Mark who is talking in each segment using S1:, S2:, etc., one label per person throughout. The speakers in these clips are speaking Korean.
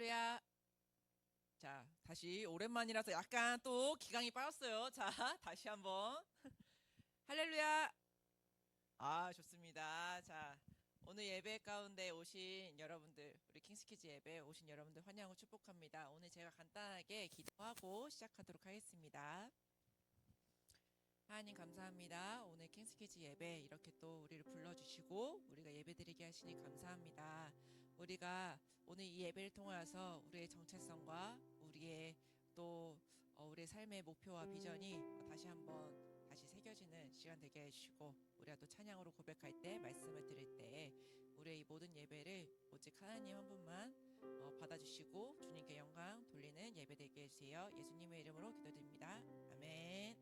S1: 할렐루야. 자, 다시 오랜만이라서 약간 또 기강이 빠졌어요. 자, 다시 한번. 할렐루야. 아, 좋습니다. 자, 오늘 예배 가운데 오신 여러분들, 우리 킹스키즈 예배 오신 여러분들 환영하고 축복합니다. 오늘 제가 간단하게 기도하고 시작하도록 하겠습니다. 하나님 감사합니다. 오늘 킹스키즈 예배 이렇게 또 우리를 불러주시고 우리가 예배드리게 하시니 감사합니다. 우리가 오늘 이 예배를 통하여서 우리의 정체성과 우리의 또 우리의 삶의 목표와 비전이 다시 새겨지는 시간 되게 해주시고, 우리가 또 찬양으로 고백할 때, 말씀을 드릴 때 우리의 이 모든 예배를 오직 하나님 한 분만 받아주시고 주님께 영광 돌리는 예배 되게 해주세요. 예수님의 이름으로 기도드립니다. 아멘.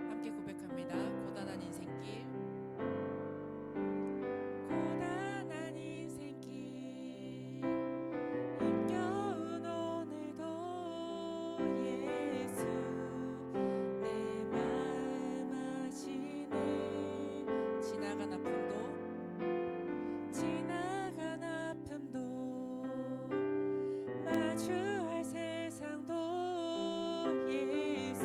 S1: 함께 고백합니다. 고단한 인생길, 고단한 인생길, 힘겨운 오늘도 예수 내 마음 아시네. 지나간 아픔도 마주할 세상도 예수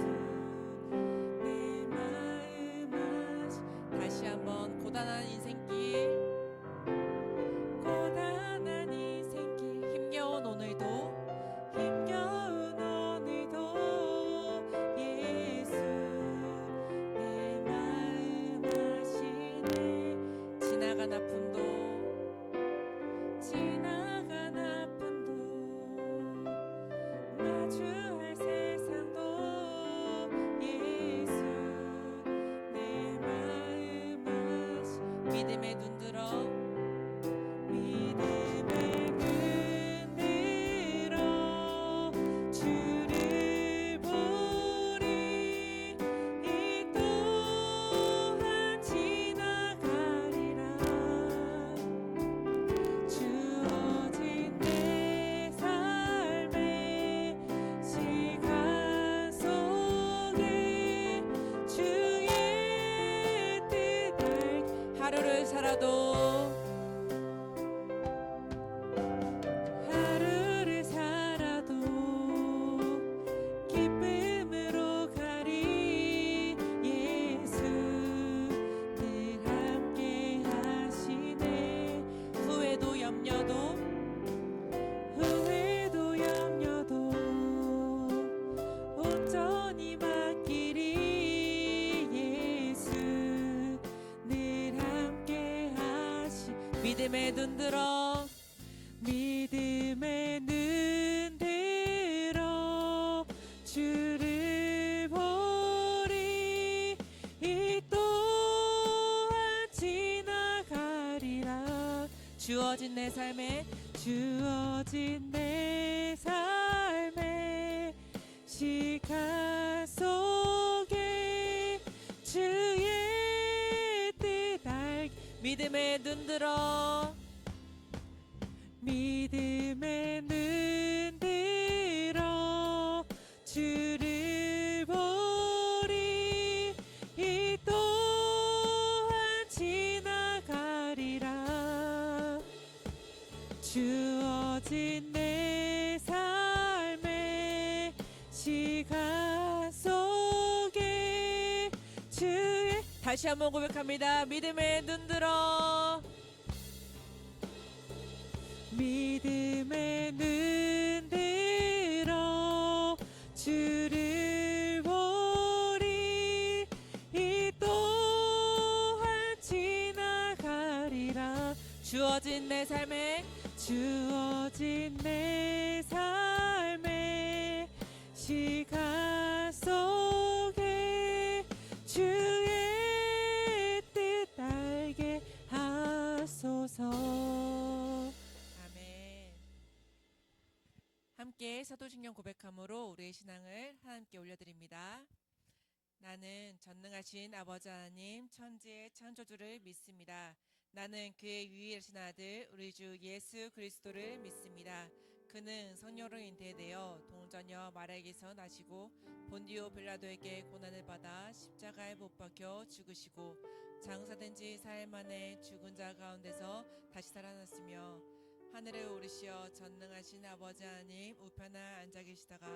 S1: 내 마음 아시. 다시 한번 고단한 인생길, 힘겨운 오늘도 예수 내 마음 아시네. 지나간 아픔도 마주할 세상도 예수 내 마음 아시. 믿음의 눈 들어 주를 보리. 이 또한 지나가리라. 주어진 내 삶의 시간 속에 주의 뜻 알. 하루를 살아도 기쁨으로 가리. 예수 늘 함께 하시네. 후회도 염려도 온전히 맡기리. 예수 늘 함께 하시. 믿음의 눈 들어 주를 보리. 이 또한 지나가리라. 주어진 내 삶의 시간 속에 주의 뜻 알. 믿음의 눈 들어 주를 보리. 이 또한 지나가리라. 주어진 내 삶의 시간 속에 주의. 다시 한번 고백합니다. 믿음의 눈 들어 주를 보리. 이 또한 지나가리라. 주어진 내 삶의 시간 속에 주의 뜻 알게 하소서. 아멘. 함께 사도신경 고백함으로 우리의 신앙을 하나님께 올려드립니다. 나는 전능하신 아버지 하나님 천지의 창조주를 믿습니다. 나는 그의 유일하신 아들 우리 주 예수 그리스도를 믿습니다. 그 그는 성령으로 잉태되어 동정녀 마리아에게서 나시고 본디오 빌라도에게 고난을 받아 십자가에 못 박혀 죽으시고 장사된 지 4일 만에 죽은 자 가운데서 다시 살아났으며 하늘에 오르시어 전능하신 아버지 하나님 우편에 앉아 계시다가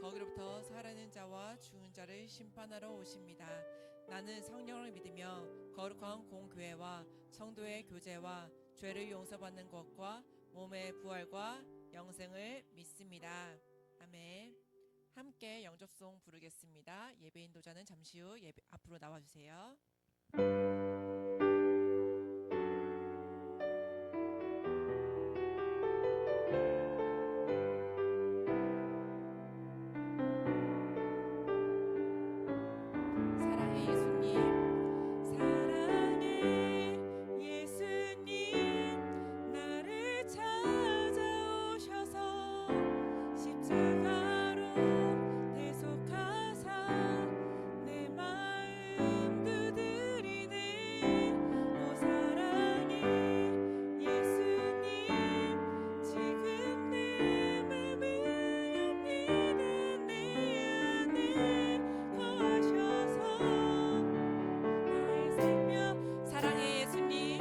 S1: 거기로부터 살아있는 자와 죽은 자를 심판하러 오십니다. 나는 성령을 믿으며 거룩한 공교회와 성도의 교제와 죄를 용서받는 것과 몸의 부활과 영생을 믿습니다. 아멘. 함께 영접송 부르겠습니다. 예배 인도자는 잠시 후 예배 앞으로 나와주세요. 사랑의 예수님, 사랑의 예수님, 나를 찾아오셔서 십자가로 대속하사 내 마음 두드리네. 오 사랑의 예수님, 지금 내 맘을 엽니다. 내 안에 거하셔서 나의 생명. 사랑의 예수님,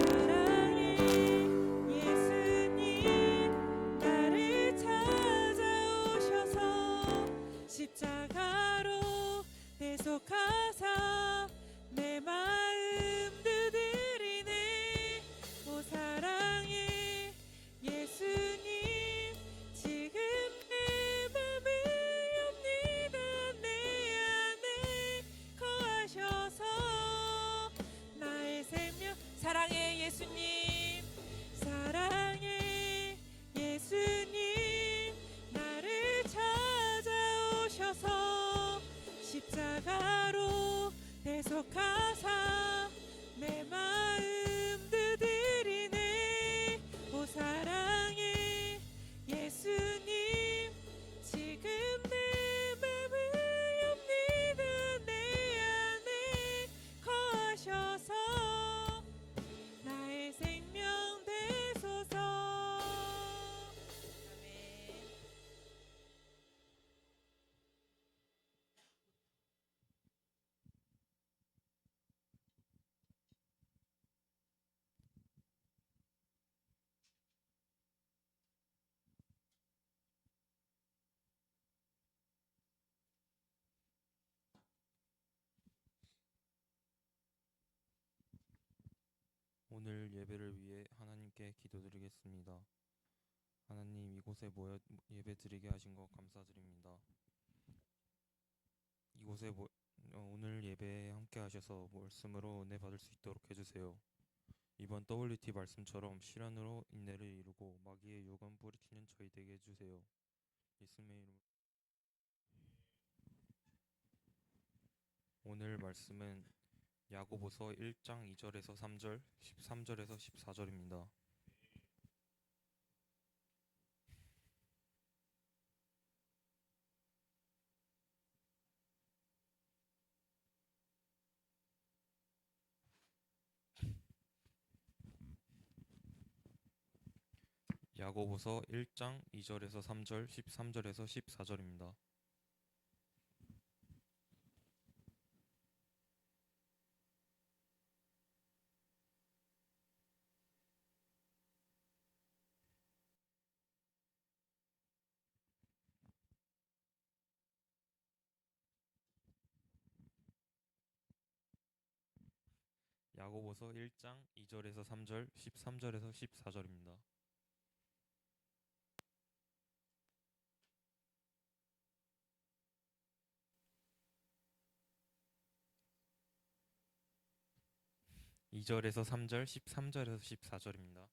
S1: 사랑의 예수님, 나를 찾아오셔서 십자가로 대속하사 내 마음 두드리네. 오 사랑의 예수님, 지금 내 맘을 엽니다. 내 안에 거하셔서 나의 생명. 사랑의 예수님, 사랑의 예수님, 나를 찾아오셔서 십자가로 대속하사 내 마음 두드리네. 오 사랑의 예수님, 지금 내 맘을 엽니다. 내 안에 거하셔서 나의 생명 되소서. 아멘.
S2: 오늘 예배를 위해 하나님께 기도드리겠습니다. 하나님, 이곳에 모여 예배드리게 하신 것 감사드립니다. 이곳에 오늘 예배에 함께 하셔서 말씀으로 은혜 받을 수 있도록 해주세요. 이번 WT 말씀처럼 실현으로 인내를 이루고 마귀의 요간 뿌리치는 저희 되게 해주세요. 예수님의 이름. 오늘 말씀은 야고보서 1장 2절에서 3절, 13절에서 14절입니다. 야고보서 1장 2절에서 3절, 13절에서 14절입니다. 야고보서 1장 2절에서 3절, 13절에서 14절입니다. (2) 절에서 3절, 13절에서 14절입니다.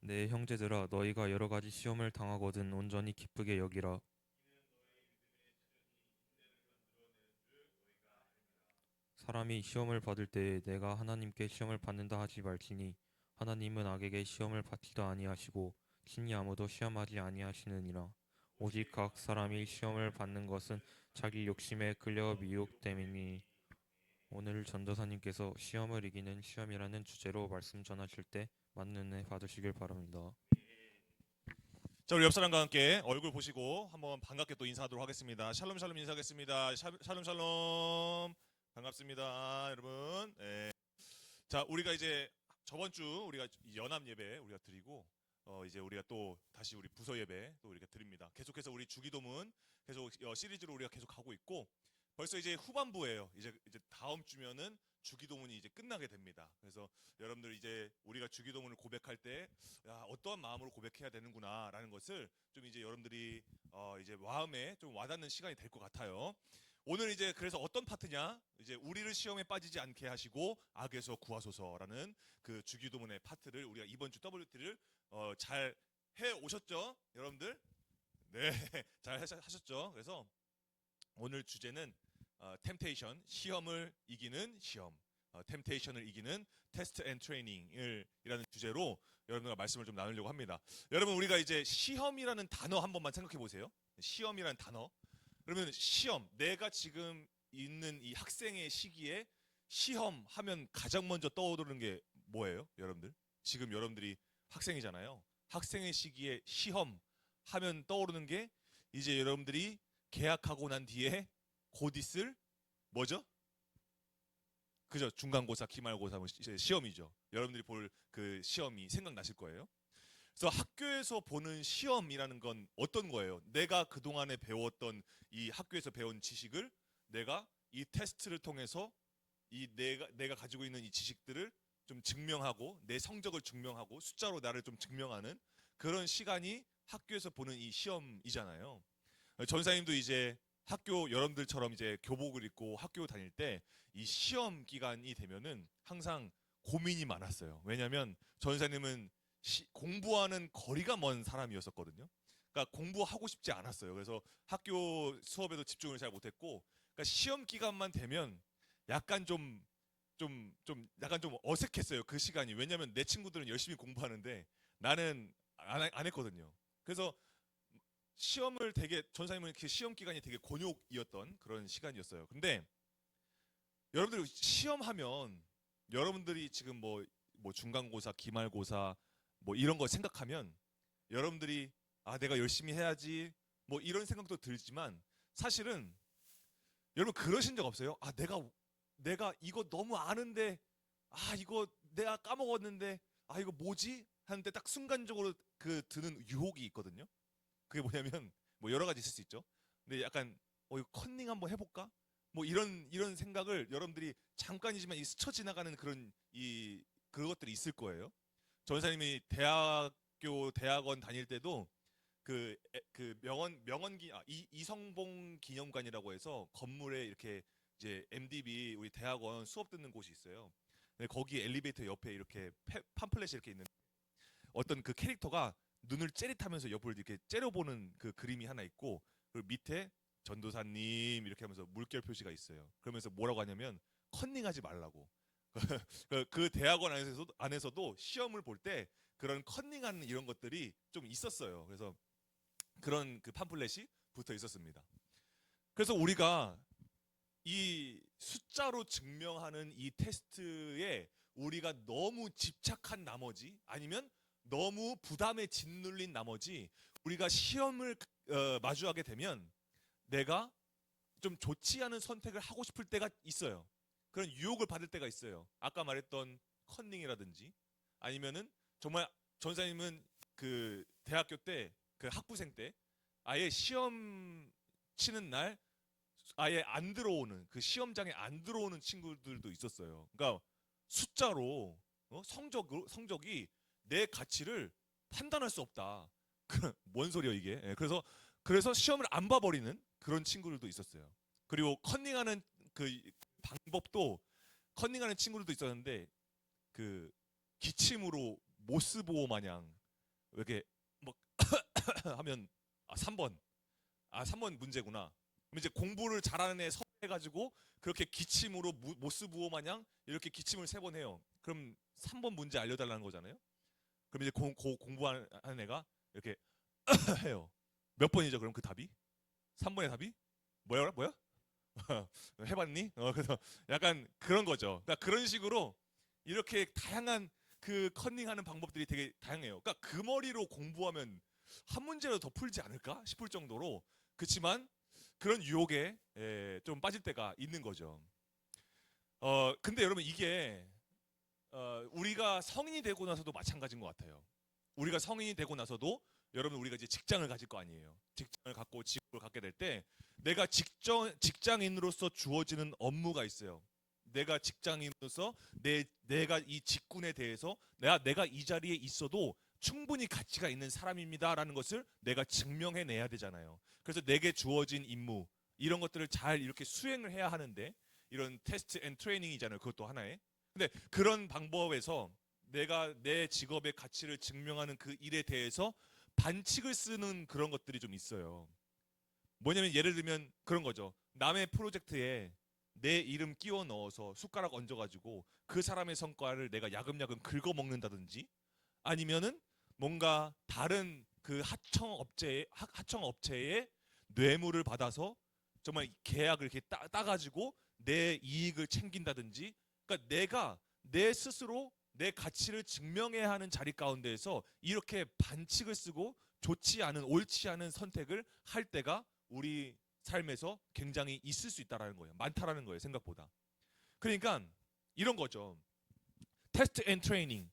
S2: 내 형제들아, 너희가 여러 가지 시험을 당하거든 온전히 기쁘게 여기라. 사람이 시험을 받을 때에 내가 하나님께 시험을 받는다 하지 말지니 하나님은 악에게 시험을 받지도 아니하시고 친히 아무도 시험하지 아니하시느니라. 오직 각 사람이 시험을 받는 것은 자기 욕심에 끌려 미혹됨이니. 오늘 전도사님께서 시험을 이기는 시험이라는 주제로 말씀 전하실 때 많은 은혜 받으시길 바랍니다.
S3: 자, 우리 옆 사람과 함께 얼굴 보시고 한번 반갑게 또 인사하도록 하겠습니다. 샬롬 샬롬 인사하겠습니다. 샬롬 샬롬 반갑습니다, 여러분. 네. 자, 우리가 이제 저번 주 우리가 연합 예배 우리가 드리고 이제 우리가 또 다시 우리 부서 예배 또 우리가 드립니다. 계속해서 우리 주기도문 계속 시리즈로 우리가 계속 가고 있고 벌써 이제 후반부예요. 이제 다음 주면은 주기도문이 이제 끝나게 됩니다. 그래서 여러분들 이제 우리가 주기도문을 고백할 때 어떠한 마음으로 고백해야 되는구나라는 것을 좀 이제 여러분들이 이제 마음에 좀 와닿는 시간이 될 것 같아요. 오늘 이제 그래서 어떤 파트냐? 이제 우리를 시험에 빠지지 않게 하시고 악에서 구하소서라는 그 주기도문의 파트를 우리가 이번 주 WT를 잘 해 오셨죠, 여러분들? 네, 잘 하셨죠. 그래서 오늘 주제는 템테이션, 시험을 이기는 시험, 템테이션을 이기는 테스트 앤 트레이닝을 이라는 주제로 여러분들과 말씀을 좀 나누려고 합니다. 여러분, 우리가 이제 시험이라는 단어 한 번만 생각해 보세요. 시험이라는 단어. 그러면 시험, 내가 지금 있는 이 학생의 시기에 시험 하면 가장 먼저 떠오르는 게 뭐예요, 여러분들? 지금 여러분들이 학생이잖아요. 학생의 시기에 시험 하면 떠오르는 게 이제 여러분들이 개학하고 난 뒤에 곧 있을 뭐죠? 그죠? 중간고사, 기말고사 뭐 시험이죠. 여러분들이 볼 그 시험이 생각나실 거예요. 그래서 학교에서 보는 시험이라는 건 어떤 거예요? 내가 그동안에 배웠던 이 학교에서 배운 지식을 내가 이 테스트를 통해서 이 내가 가지고 있는 이 지식들을 좀 증명하고 내 성적을 증명하고 숫자로 나를 좀 증명하는 그런 시간이 학교에서 보는 이 시험이잖아요. 전사님도 이제 학교 여러분들처럼 이제 교복을 입고 학교 다닐 때 이 시험 기간이 되면은 항상 고민이 많았어요. 왜냐하면 전사님은 공부하는 거리가 먼 사람이었었거든요. 그러니까 공부하고 싶지 않았어요. 그래서 학교 수업에도 집중을 잘 못했고, 그러니까 시험 기간만 되면 약간 약간 좀 어색했어요. 그 시간이. 왜냐하면 내 친구들은 열심히 공부하는데 나는 안 했거든요. 그래서 시험을 되게 전사님은 이렇게 시험 기간이 되게 곤욕이었던 그런 시간이었어요. 근데 여러분들 시험하면 여러분들이 지금 뭐 중간고사, 기말고사 뭐 이런 거 생각하면 여러분들이 내가 열심히 해야지 뭐 이런 생각도 들지만 사실은 여러분 그러신 적 없어요? 내가 이거 너무 아는데 이거 내가 까먹었는데 이거 뭐지? 하는데 딱 순간적으로 그 드는 유혹이 있거든요. 그게 뭐냐면 뭐 여러 가지 있을 수 있죠. 근데 약간 이거 컨닝 한번 해볼까? 뭐 이런 생각을 여러분들이 잠깐이지만 스쳐 지나가는 그것들이 있을 거예요. 전사님이 대학원 다닐 때도 그 이성봉 기념관이라고 해서 건물에 이렇게 이제 MDB 우리 대학원 수업 듣는 곳이 있어요. 근데 거기 엘리베이터 옆에 이렇게 팜플렛이 이렇게 있는 어떤 그 캐릭터가 눈을 째릿하면서 옆을 이렇게 째려보는 그 그림이 하나 있고 그리고 밑에 전도사님 이렇게 하면서 물결 표시가 있어요. 그러면서 뭐라고 하냐면 컨닝하지 말라고. 그 대학원 안에서도 시험을 볼 때 그런 컨닝하는 이런 것들이 좀 있었어요. 그래서 그런 그 팜플렛이 붙어 있었습니다. 그래서 우리가 이 숫자로 증명하는 이 테스트에 우리가 너무 집착한 나머지 아니면 너무 부담에 짓눌린 나머지 우리가 시험을 마주하게 되면 내가 좀 좋지 않은 선택을 하고 싶을 때가 있어요. 그런 유혹을 받을 때가 있어요. 아까 말했던 컨닝이라든지 아니면은 정말 전사님은 그 대학교 때 그 학부생 때 아예 시험 치는 날 아예 안 들어오는 그 시험장에 안 들어오는 친구들도 있었어요. 그러니까 숫자로 성적이 내 가치를 판단할 수 없다. 뭔 소리야 이게? 그래서 시험을 안 봐버리는 그런 친구들도 있었어요. 그리고 컨닝하는 그 방법도 컨닝하는 친구들도 있었는데 그 기침으로 모스보호 마냥 이렇게 막 하면 3번 3번 문제구나. 그럼 이제 공부를 잘하는 애 섭외해가지고 그렇게 기침으로 모스부호 마냥 이렇게 기침을 3번 해요. 그럼 3번 문제 알려달라는 거잖아요. 그럼 이제 공부하는 애가 이렇게 해요. 몇 번이죠? 그럼 그 답이? 3번의 답이? 뭐야? 해봤니? 그래서 약간 그런 거죠. 그러니까 그런 식으로 이렇게 다양한 그 컨닝하는 방법들이 되게 다양해요. 그러니까 그 머리로 공부하면 한 문제라도 더 풀지 않을까 싶을 정도로 그렇지만 그런 유혹에 좀 빠질 때가 있는 거죠. 근데 여러분 이게 우리가 성인이 되고 나서도 마찬가지인 것 같아요. 우리가 성인이 되고 나서도 여러분 우리가 이제 직장을 가질 거 아니에요. 직장을 갖고 직업을 갖게 될 때 내가 직장인으로서 주어지는 업무가 있어요. 내가 직장인으로서 내가 이 직군에 대해서 내가 이 자리에 있어도 충분히 가치가 있는 사람입니다라는 것을 내가 증명해내야 되잖아요. 그래서 내게 주어진 임무 이런 것들을 잘 이렇게 수행을 해야 하는데 이런 테스트 앤 트레이닝이잖아요. 그것도 하나의. 근데 그런 방법에서 내가 내 직업의 가치를 증명하는 그 일에 대해서 반칙을 쓰는 그런 것들이 좀 있어요. 뭐냐면 예를 들면 그런 거죠. 남의 프로젝트에 내 이름 끼워 넣어서 숟가락 얹어가지고 그 사람의 성과를 내가 야금야금 긁어 먹는다든지 아니면은 뭔가 다른 그 하청업체의 뇌물을 받아서 정말 계약을 이렇게 따가지고 내 이익을 챙긴다든지 그러니까 내가 내 스스로 내 가치를 증명해야 하는 자리 가운데에서 이렇게 반칙을 쓰고 좋지 않은 옳지 않은 선택을 할 때가 우리 삶에서 굉장히 있을 수 있다라는 거예요. 많다라는 거예요. 생각보다. 그러니까 이런 거죠. 테스트 앤 트레이닝.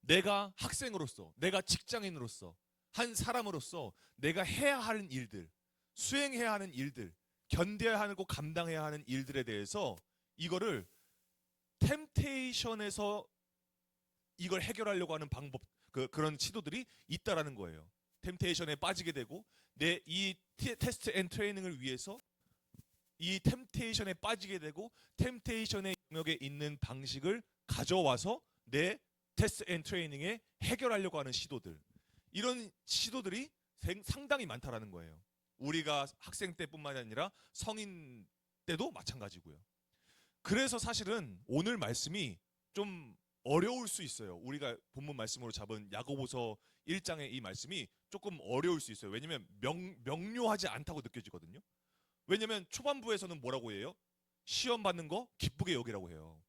S3: 내가 학생으로서, 내가 직장인으로서, 한 사람으로서 내가 해야 하는 일들, 수행해야 하는 일들, 견뎌야 하고 감당해야 하는 일들에 대해서 이거를 템테이션에서 이걸 해결하려고 하는 방법, 그런 시도들이 있다라는 거예요. 템테이션에 빠지게 되고 내 이 테스트 앤 트레이닝을 위해서 이 템테이션에 빠지게 되고 템테이션의 영역에 있는 방식을 가져와서 내 테스트 앤 트레이닝에 해결하려고 하는 시도들 이런 시도들이 상당히 많다라는 거예요. 우리가 학생 때뿐만 아니라 성인 때도 마찬가지고요. 그래서 사실은 오늘 말씀이 좀 어려울 수 있어요. 우리가 본문 말씀으로 잡은 야고보서 1장의 이 말씀이 조금 어려울 수 있어요. 왜냐하면 명료하지 않다고 느껴지거든요. 왜냐하면 초반부에서는 뭐라고 해요? 시험 받는 거 기쁘게 여기라고 해요.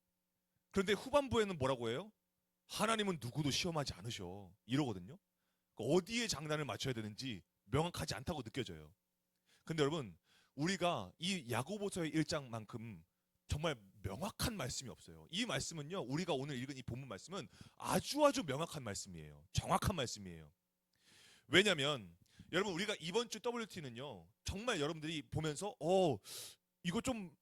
S3: 그런데 후반부에는 뭐라고 해요? 하나님은 누구도 시험하지 않으셔 이러거든요. 그러니까 어디에 장단을 맞춰야 되는지 명확하지 않다고 느껴져요. 근데 여러분 우리가 이 야고보서의 1장만큼 정말 명확한 말씀이 없어요. 이 말씀은요 우리가 오늘 읽은 이 본문 말씀은 아주 명확한 말씀이에요. 정확한 말씀이에요. 왜냐면 여러분 우리가 이번 주 WT는요 정말 여러분들이 보면서 이거 좀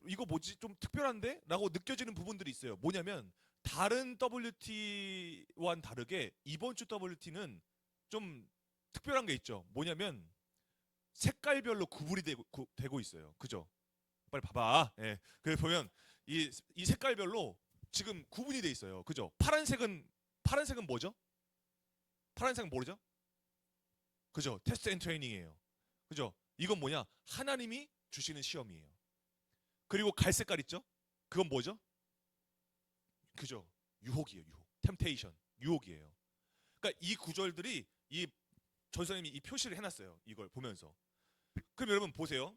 S3: 이거 뭐지 좀 특별한데? 라고 느껴지는 부분들이 있어요. 뭐냐면 다른 WT와는 다르게 이번 주 WT는 좀 특별한 게 있죠. 뭐냐면 색깔별로 구분이 되고 있어요. 그죠? 빨리 봐봐. 예. 그래서 보면 이 색깔별로 지금 구분이 돼 있어요. 그죠? 파란색은 뭐죠? 파란색은 모르죠? 그죠? 테스트 앤 트레이닝이에요. 그죠? 이건 뭐냐? 하나님이 주시는 시험이에요. 그리고 갈 색깔 있죠? 그건 뭐죠? 그죠? 유혹이에요. 유혹. 템테이션. 유혹이에요. 그러니까 이 구절들이 이 전사님이 이 표시를 해놨어요. 이걸 보면서. 그럼 여러분 보세요.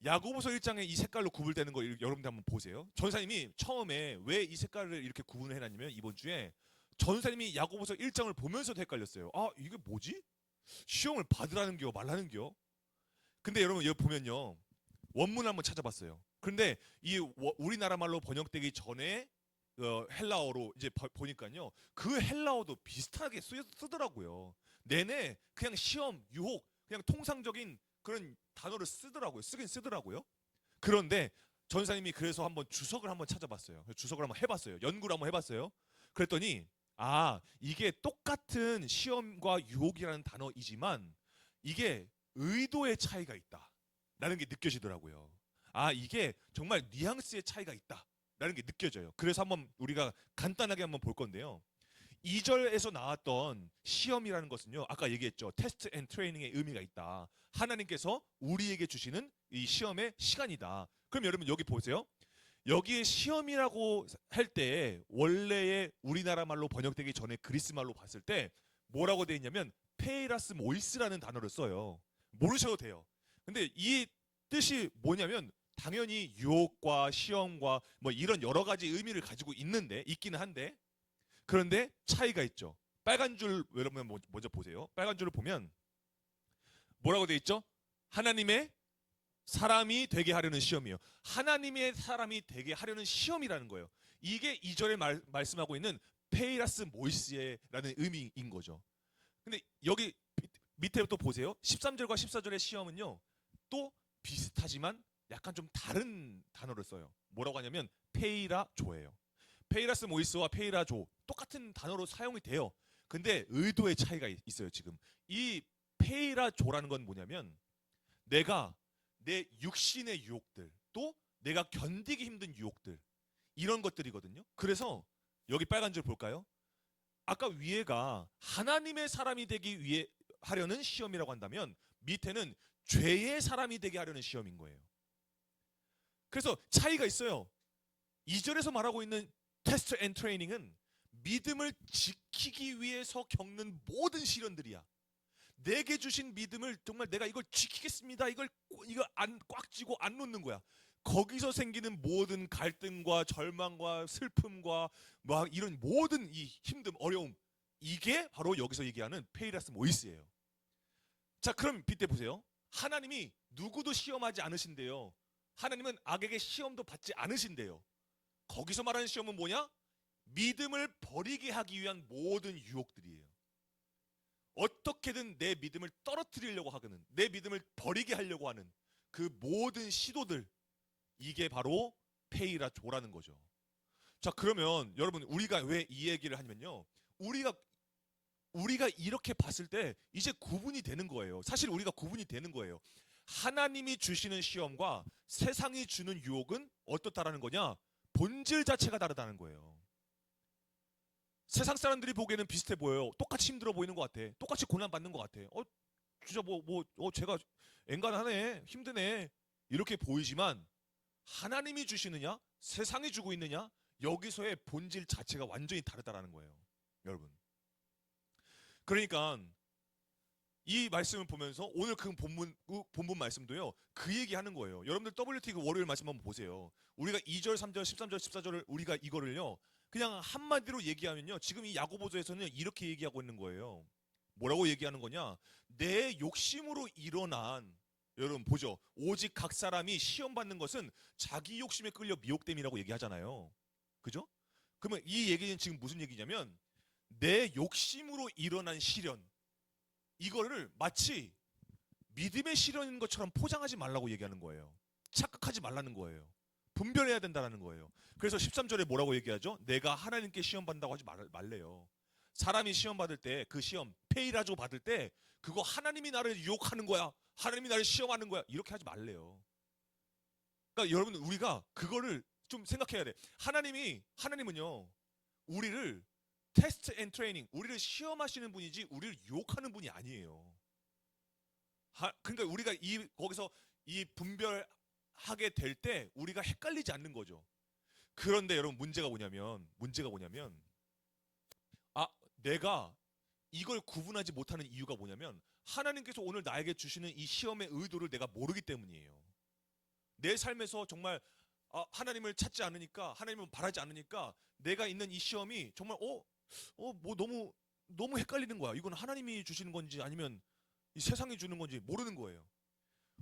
S3: 야고보서 1장에 이 색깔로 구분되는 거 여러분들 한번 보세요. 전사님이 처음에 왜 이 색깔을 이렇게 구분을 해놨냐면 이번 주에 전사님이 야고보서 1장을 보면서도 헷갈렸어요. 아 이게 뭐지? 시험을 받으라는 겨 말라는 겨? 근데 여러분 여기 보면요. 원문을 한번 찾아봤어요. 그런데 이 우리나라 말로 번역되기 전에 헬라어로 이제 보니까요. 그 헬라어도 비슷하게 쓰더라고요. 내내 그냥 시험, 유혹, 그냥 통상적인 그런 단어를 쓰긴 쓰더라고요. 그런데 전사님이 그래서 한번 주석을 한번 찾아봤어요. 주석을 한번 해봤어요. 연구를 한번 해봤어요. 그랬더니 이게 똑같은 시험과 유혹이라는 단어이지만 이게 의도의 차이가 있다라는 게 느껴지더라고요. 이게 정말 뉘앙스의 차이가 있다라는 게 느껴져요. 그래서 한번 우리가 간단하게 한번 볼 건데요. 2절에서 나왔던 시험이라는 것은요. 아까 얘기했죠. 테스트 앤 트레이닝의 의미가 있다. 하나님께서 우리에게 주시는 이 시험의 시간이다. 그럼 여러분 여기 보세요. 여기에 시험이라고 할 때 원래의 우리나라 말로 번역되기 전에 그리스 말로 봤을 때 뭐라고 되어 있냐면 페이라스 모이스라는 단어를 써요. 모르셔도 돼요. 근데 이 뜻이 뭐냐면 당연히 유혹과 시험과 뭐 이런 여러 가지 의미를 가지고 있기는 한데 그런데 차이가 있죠. 빨간 줄 여러분 먼저 보세요. 빨간 줄을 보면 뭐라고 돼 있죠? 하나님의 사람이 되게 하려는 시험이에요. 하나님의 사람이 되게 하려는 시험이라는 거예요. 이게 2절에 말씀하고 있는 페이라스 모이스라는 의미인 거죠. 근데 여기 밑에 또 보세요. 13절과 14절의 시험은요. 또 비슷하지만 약간 좀 다른 단어를 써요. 뭐라고 하냐면 페이라조예요. 페이라스 모이스와 페이라조 똑같은 단어로 사용이 돼요. 근데 의도의 차이가 있어요. 지금 이 페이라조라는 건 뭐냐면 내가 내 육신의 유혹들 또 내가 견디기 힘든 유혹들 이런 것들이거든요. 그래서 여기 빨간 줄 볼까요? 아까 위에가 하나님의 사람이 되기 위해 하려는 시험이라고 한다면 밑에는 죄의 사람이 되게 하려는 시험인 거예요. 그래서 차이가 있어요. 2절에서 말하고 있는 테스트 앤 트레이닝은 믿음을 지키기 위해서 겪는 모든 시련들이야. 내게 주신 믿음을 정말 내가 이걸 지키겠습니다. 이거 꽉 쥐고 안 놓는 거야. 거기서 생기는 모든 갈등과 절망과 슬픔과 막 이런 모든 이 힘듦, 어려움 이게 바로 여기서 얘기하는 페이라스 모이스예요. 자, 그럼 빗대 보세요. 하나님이 누구도 시험하지 않으신대요. 하나님은 악에게 시험도 받지 않으신대요. 거기서 말하는 시험은 뭐냐? 믿음을 버리게 하기 위한 모든 유혹들이에요. 어떻게든 내 믿음을 떨어뜨리려고 하는, 내 믿음을 버리게 하려고 하는 그 모든 시도들, 이게 바로 페이라조라는 거죠. 자, 그러면 여러분 우리가 왜 이 얘기를 하냐면요, 우리가 이렇게 봤을 때 이제 구분이 되는 거예요. 사실 우리가 구분이 되는 거예요. 하나님이 주시는 시험과 세상이 주는 유혹은 어떻다라는 거냐? 본질 자체가 다르다는 거예요. 세상 사람들이 보기에는 비슷해 보여요. 똑같이 힘들어 보이는 것 같아. 똑같이 고난 받는 것 같아. 진짜 제가 엔간하네, 힘드네 이렇게 보이지만 하나님이 주시느냐, 세상이 주고 있느냐, 여기서의 본질 자체가 완전히 다르다라는 거예요, 여러분. 그러니까 이 말씀을 보면서 오늘 그 본문 말씀도요, 그 얘기하는 거예요. 여러분들 WT 그 월요일 말씀 한번 보세요. 우리가 2절, 3절, 13절, 14절을 우리가 이거를요 그냥 한마디로 얘기하면요, 지금 이 야고보서에서는 이렇게 얘기하고 있는 거예요. 뭐라고 얘기하는 거냐? 내 욕심으로 일어난, 여러분 보죠, 오직 각 사람이 시험 받는 것은 자기 욕심에 끌려 미혹됨이라고 얘기하잖아요. 그죠? 그러면 이 얘기는 지금 무슨 얘기냐면 내 욕심으로 일어난 시련, 이거를 마치 믿음의 시련인 것처럼 포장하지 말라고 얘기하는 거예요. 착각하지 말라는 거예요. 분별해야 된다는 거예요. 그래서 13절에 뭐라고 얘기하죠? 내가 하나님께 시험 받는다고 하지 말래요. 사람이 시험 받을 때, 그 시험 페이라조 받을 때 그거 하나님이 나를 유혹하는 거야, 하나님이 나를 시험하는 거야, 이렇게 하지 말래요. 그러니까 여러분 우리가 그거를 좀 생각해야 돼. 하나님은요 우리를 테스트 앤 트레이닝, 우리를 시험하시는 분이지 우리를 유혹하는 분이 아니에요. 그러니까 우리가 거기서 이 분별하게 될 때 우리가 헷갈리지 않는 거죠. 그런데 여러분 문제가 뭐냐면 내가 이걸 구분하지 못하는 이유가 뭐냐면 하나님께서 오늘 나에게 주시는 이 시험의 의도를 내가 모르기 때문이에요. 내 삶에서 정말 하나님을 찾지 않으니까, 하나님을 바라지 않으니까 내가 있는 이 시험이 정말 뭐 너무 헷갈리는 거야. 이건 하나님이 주시는 건지 아니면 이 세상이 주는 건지 모르는 거예요.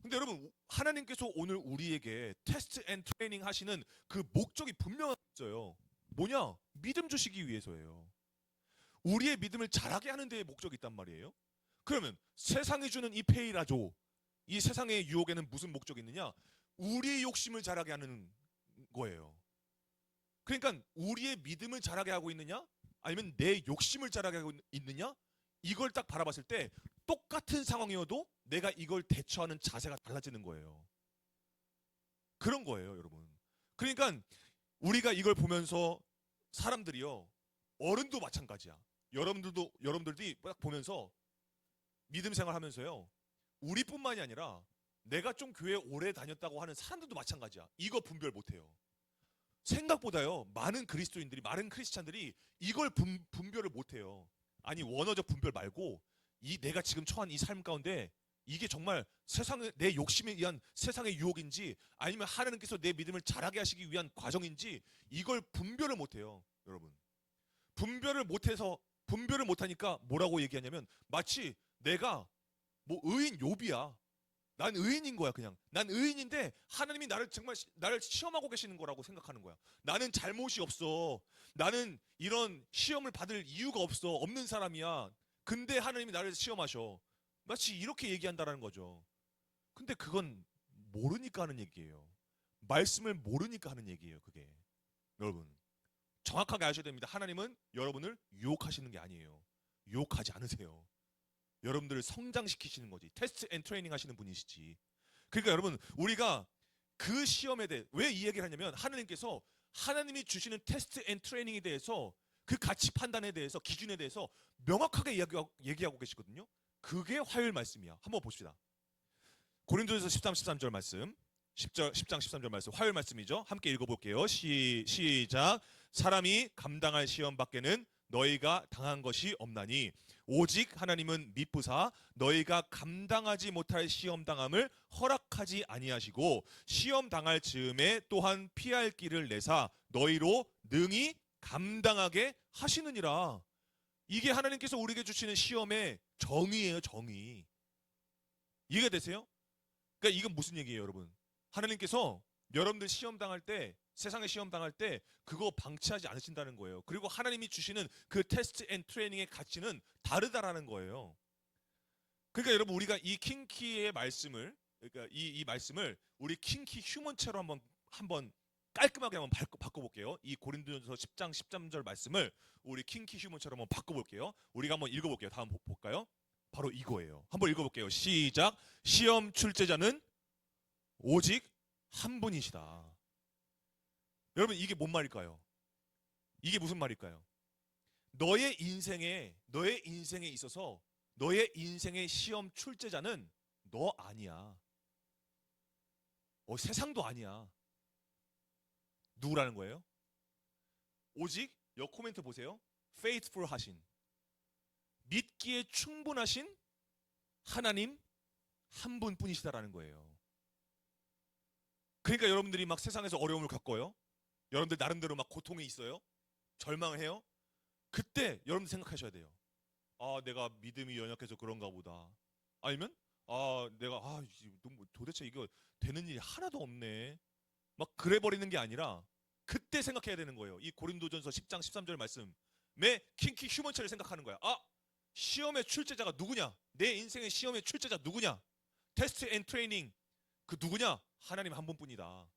S3: 근데 여러분 하나님께서 오늘 우리에게 테스트 앤 트레이닝 하시는 그 목적이 분명했어요. 뭐냐? 믿음 주시기 위해서예요. 우리의 믿음을 자라게 하는 데에 목적이 있단 말이에요. 그러면 세상이 주는 이 페이라조, 이 세상의 유혹에는 무슨 목적이 있느냐? 우리의 욕심을 자라게 하는 거예요. 그러니까 우리의 믿음을 자라게 하고 있느냐, 아니면 내 욕심을 자라게 하고 있느냐, 이걸 딱 바라봤을 때 똑같은 상황이어도 내가 이걸 대처하는 자세가 달라지는 거예요. 그런 거예요, 여러분. 그러니까 우리가 이걸 보면서 사람들이요, 어른도 마찬가지야. 여러분들이 딱 보면서 믿음 생활하면서요, 우리뿐만이 아니라 내가 좀 교회 오래 다녔다고 하는 사람들도 마찬가지야. 이거 분별 못해요. 생각보다요 많은 크리스찬들이 이걸 분별을 못해요. 아니 원어적 분별 말고 이 내가 지금 처한 이 삶 가운데 이게 정말 세상의 내 욕심에 의한 세상의 유혹인지 아니면 하나님께서 내 믿음을 자라게 하시기 위한 과정인지 이걸 분별을 못해요, 여러분. 분별을 못하니까 뭐라고 얘기하냐면 마치 내가 뭐 의인 욥이야. 난 의인인 거야, 그냥. 난 의인인데 하나님이 나를 정말 나를 시험하고 계시는 거라고 생각하는 거야. 나는 잘못이 없어. 나는 이런 시험을 받을 이유가 없는 사람이야. 근데 하나님이 나를 시험하셔. 마치 이렇게 얘기한다라는 거죠. 근데 그건 모르니까 하는 얘기예요. 말씀을 모르니까 하는 얘기예요, 그게. 여러분, 정확하게 아셔야 됩니다. 하나님은 여러분을 유혹하시는 게 아니에요. 유혹하지 않으세요. 여러분들을 성장시키시는 거지. 테스트 앤 트레이닝 하시는 분이시지. 그러니까 여러분, 우리가 그 시험에 대해 왜 이 얘기를 하냐면 하나님께서 하나님이 주시는 테스트 앤 트레이닝에 대해서 그 가치 판단에 대해서 기준에 대해서 명확하게 얘기하고 계시거든요. 그게 화요일 말씀이야. 한번 봅시다. 고린도전서 13절 말씀. 10장 13절 말씀. 화요일 말씀이죠. 함께 읽어볼게요. 시작. 사람이 감당할 시험 밖에는 너희가 당한 것이 없나니 오직 하나님은 미쁘사 너희가 감당하지 못할 시험 당함을 허락하지 아니하시고 시험 당할 즈음에 또한 피할 길을 내사 너희로 능히 감당하게 하시느니라. 이게 하나님께서 우리에게 주시는 시험의 정의예요, 정의. 이해가 되세요? 그러니까 이건 무슨 얘기예요, 여러분? 하나님께서 여러분들 시험 당할 때, 세상에 시험 당할 때 그거 방치하지 않으신다는 거예요. 그리고 하나님이 주시는 그 테스트 앤 트레이닝의 가치는 다르다라는 거예요. 그러니까 여러분, 우리가 이 킹키의 말씀을, 그러니까 이 말씀을 우리 킹키 휴먼체로 한번 깔끔하게 한번 바꿔볼게요. 이 고린도전서 10장 13절 말씀을 우리 킹키 휴먼처럼 한번 바꿔볼게요. 우리가 한번 읽어볼게요. 다음 볼까요? 바로 이거예요. 한번 읽어볼게요. 시작. 시험 출제자는 오직 한 분이시다. 여러분, 이게 뭔 말일까요? 이게 무슨 말일까요? 너의 인생에 있어서 너의 인생의 시험 출제자는 너 아니야. 세상도 아니야. 누구라는 거예요? 오직 여 코멘트 보세요. faithful 하신, 믿기에 충분하신 하나님 한 분뿐이시다라는 거예요. 그러니까 여러분들이 막 세상에서 어려움을 겪어요. 여러분들 나름대로 막 고통이 있어요. 절망을 해요. 그때 여러분들 생각하셔야 돼요. 아, 내가 믿음이 연약해서 그런가 보다. 아니면 내가 도대체 이거 되는 일이 하나도 없네. 막 그래 버리는 게 아니라 그때 생각해야 되는 거예요. 이 고린도전서 10장 13절 말씀에 킹키 휴먼체를 생각하는 거야. 시험의 출제자가 누구냐? 내 인생의 시험의 출제자 누구냐? 테스트 앤 트레이닝 그 누구냐? 하나님 한 분뿐이다.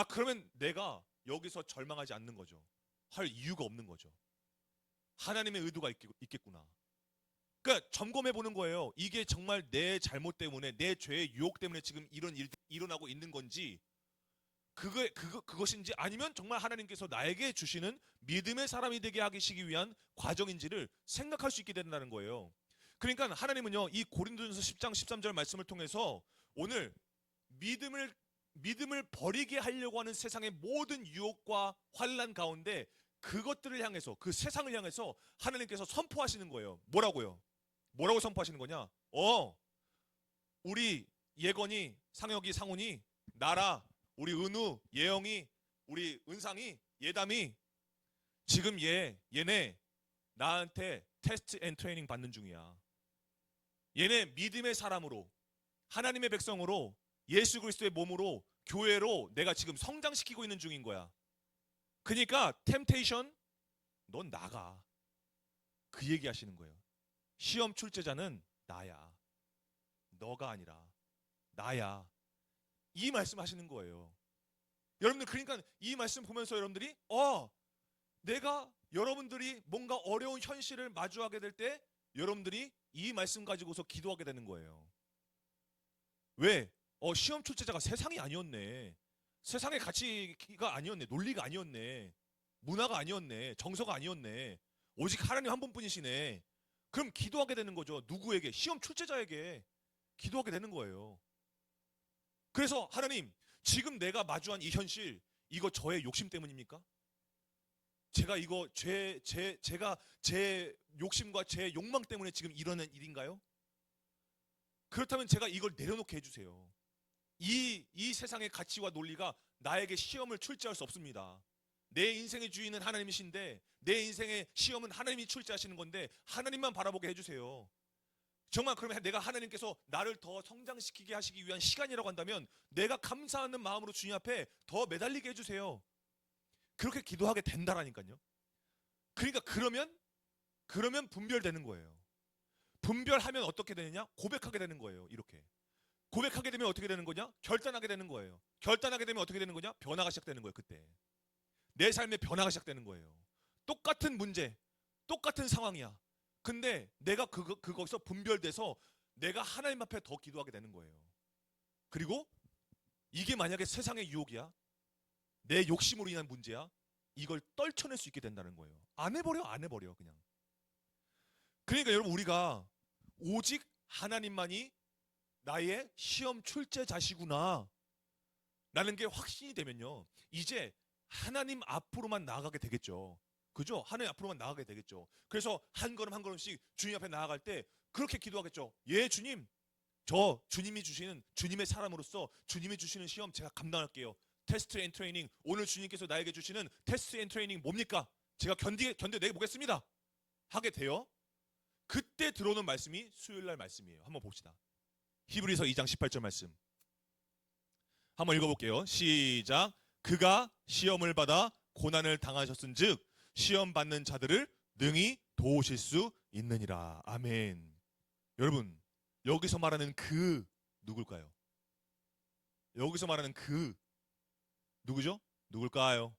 S3: 그러면 내가 여기서 절망하지 않는 거죠. 할 이유가 없는 거죠. 하나님의 의도가 있겠구나. 그러니까 점검해 보는 거예요. 이게 정말 내 잘못 때문에, 내 죄의 유혹 때문에 지금 이런 일이 일어나고 있는 건지, 그것인지, 아니면 정말 하나님께서 나에게 주시는 믿음의 사람이 되게 하시기 위한 과정인지를 생각할 수 있게 된다는 거예요. 그러니까 하나님은요, 이 고린도전서 10장 13절 말씀을 통해서 오늘 믿음을 버리게 하려고 하는 세상의 모든 유혹과 환난 가운데 그것들을 향해서, 그 세상을 향해서 하나님께서 선포하시는 거예요. 뭐라고요? 뭐라고 선포하시는 거냐? 우리 예건이, 상혁이, 상훈이, 나라, 우리 은우, 예영이, 우리 은상이, 예담이 지금 얘네 나한테 테스트 앤 트레이닝 받는 중이야. 얘네 믿음의 사람으로, 하나님의 백성으로, 예수 그리스도의 몸으로, 교회로 내가 지금 성장시키고 있는 중인 거야. 그러니까 템테이션, 넌 나가. 그 얘기 하시는 거예요. 시험 출제자는 나야. 너가 아니라 나야. 이 말씀 하시는 거예요. 여러분들, 그러니까 이 말씀 보면서 여러분들이 내가 여러분들이 뭔가 어려운 현실을 마주하게 될 때 여러분들이 이 말씀 가지고서 기도하게 되는 거예요. 왜? 시험 출제자가 세상이 아니었네. 세상의 가치가 아니었네. 논리가 아니었네. 문화가 아니었네. 정서가 아니었네. 오직 하나님 한 분뿐이시네. 그럼 기도하게 되는 거죠. 누구에게? 시험 출제자에게 기도하게 되는 거예요. 그래서 하나님, 지금 내가 마주한 이 현실, 이거 저의 욕심 때문입니까? 제가 이거 제가 제 욕심과 제 욕망 때문에 지금 이러는 일인가요? 그렇다면 제가 이걸 내려놓게 해주세요. 이 세상의 가치와 논리가 나에게 시험을 출제할 수 없습니다. 내 인생의 주인은 하나님이신데 내 인생의 시험은 하나님이 출제하시는 건데 하나님만 바라보게 해주세요. 정말 그러면 내가 하나님께서 나를 더 성장시키게 하시기 위한 시간이라고 한다면 내가 감사하는 마음으로 주님 앞에 더 매달리게 해주세요. 그렇게 기도하게 된다라니까요. 그러니까 그러면 분별되는 거예요. 분별하면 어떻게 되느냐? 고백하게 되는 거예요. 이렇게 고백하게 되면 어떻게 되는 거냐? 결단하게 되는 거예요. 결단하게 되면 어떻게 되는 거냐? 변화가 시작되는 거예요. 그때 내 삶의 변화가 시작되는 거예요. 똑같은 문제, 똑같은 상황이야. 근데 내가 그거기서 분별돼서 내가 하나님 앞에 더 기도하게 되는 거예요. 그리고 이게 만약에 세상의 유혹이야, 내 욕심으로 인한 문제야, 이걸 떨쳐낼 수 있게 된다는 거예요. 안 해버려 그냥. 그러니까 여러분, 우리가 오직 하나님만이 나의 시험 출제자시구나 라는 게 확신이 되면요, 이제 하나님 앞으로만 나아가게 되겠죠. 그죠? 하나님 앞으로만 나아가게 되겠죠. 그래서 한 걸음 한 걸음씩 주님 앞에 나아갈 때 그렇게 기도하겠죠. 예, 주님, 저 주님이 주시는, 주님의 사람으로서 주님이 주시는 시험 제가 감당할게요. 테스트 앤 트레이닝, 오늘 주님께서 나에게 주시는 테스트 앤 트레이닝 뭡니까? 제가 견뎌내 보겠습니다 하게 돼요. 그때 들어오는 말씀이 수요일날 말씀이에요. 한번 봅시다. 히브리서 2장 18절 말씀 한번 읽어볼게요. 시작. 그가 시험을 받아 고난을 당하셨은즉 시험 받는 자들을 능히 도우실 수 있느니라. 아멘. 여러분, 여기서 말하는 그 누굴까요? 여기서 말하는 그 누구죠? 누굴까요?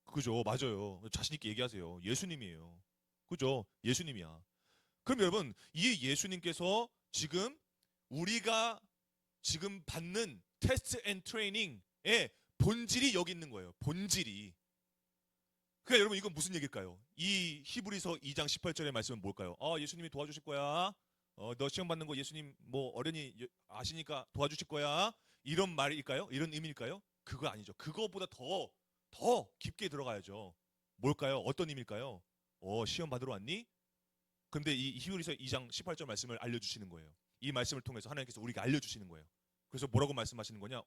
S3: 그죠? 맞아요. 자신 있게 얘기하세요. 예수님이에요. 그죠? 예수님이야. 그럼 여러분, 이 예수님께서 지금 우리가 지금 받는 테스트 앤 트레이닝의 본질이 여기 있는 거예요. 본질이. 그러니까 여러분, 이건 무슨 얘기일까요? 이 히브리서 2장 18절의 말씀은 뭘까요? 예수님이 도와주실 거야. 너 시험 받는 거 예수님 뭐 어련히 아시니까 도와주실 거야. 이런 말일까요? 이런 의미일까요? 그거 아니죠. 그거보다 더 깊게 들어가야죠. 뭘까요? 어떤 의미일까요? 시험 받으러 왔니? 근데 이 히브리서 2장 18절 말씀을 알려주시는 거예요. 이 말씀을 통해서 하나님께서 우리가 알려주시는 거예요. 그래서 뭐라고 말씀하시는 거냐?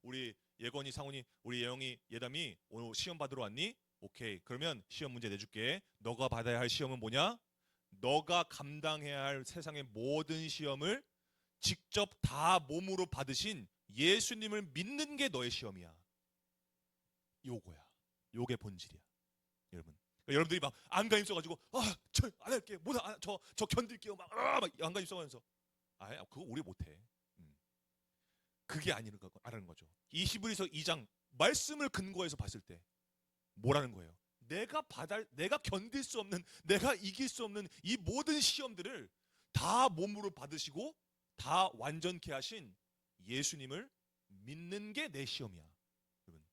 S3: 우리 예건이, 상훈이, 우리 예영이, 예담이 오늘 시험 받으러 왔니? 오케이. 그러면 시험 문제 내줄게. 너가 받아야 할 시험은 뭐냐? 너가 감당해야 할 세상의 모든 시험을 직접 다 몸으로 받으신 예수님을 믿는 게 너의 시험이야. 요거야. 요게 본질이야. 여러분. 그러니까 여러분들이 막 안간힘 써가지고 저 안 할게, 저 견딜게요, 막 안간힘 써가면서 그거 우리 못해. 그게 아니라는 거죠. 이 히브리서 2장 말씀을 근거해서 봤을 때 뭐라는 거예요? 내가 견딜 수 없는, 내가 이길 수 없는 이 모든 시험들을 다 몸으로 받으시고 다 완전케 하신 예수님을 믿는 게 내 시험이야. 여러분,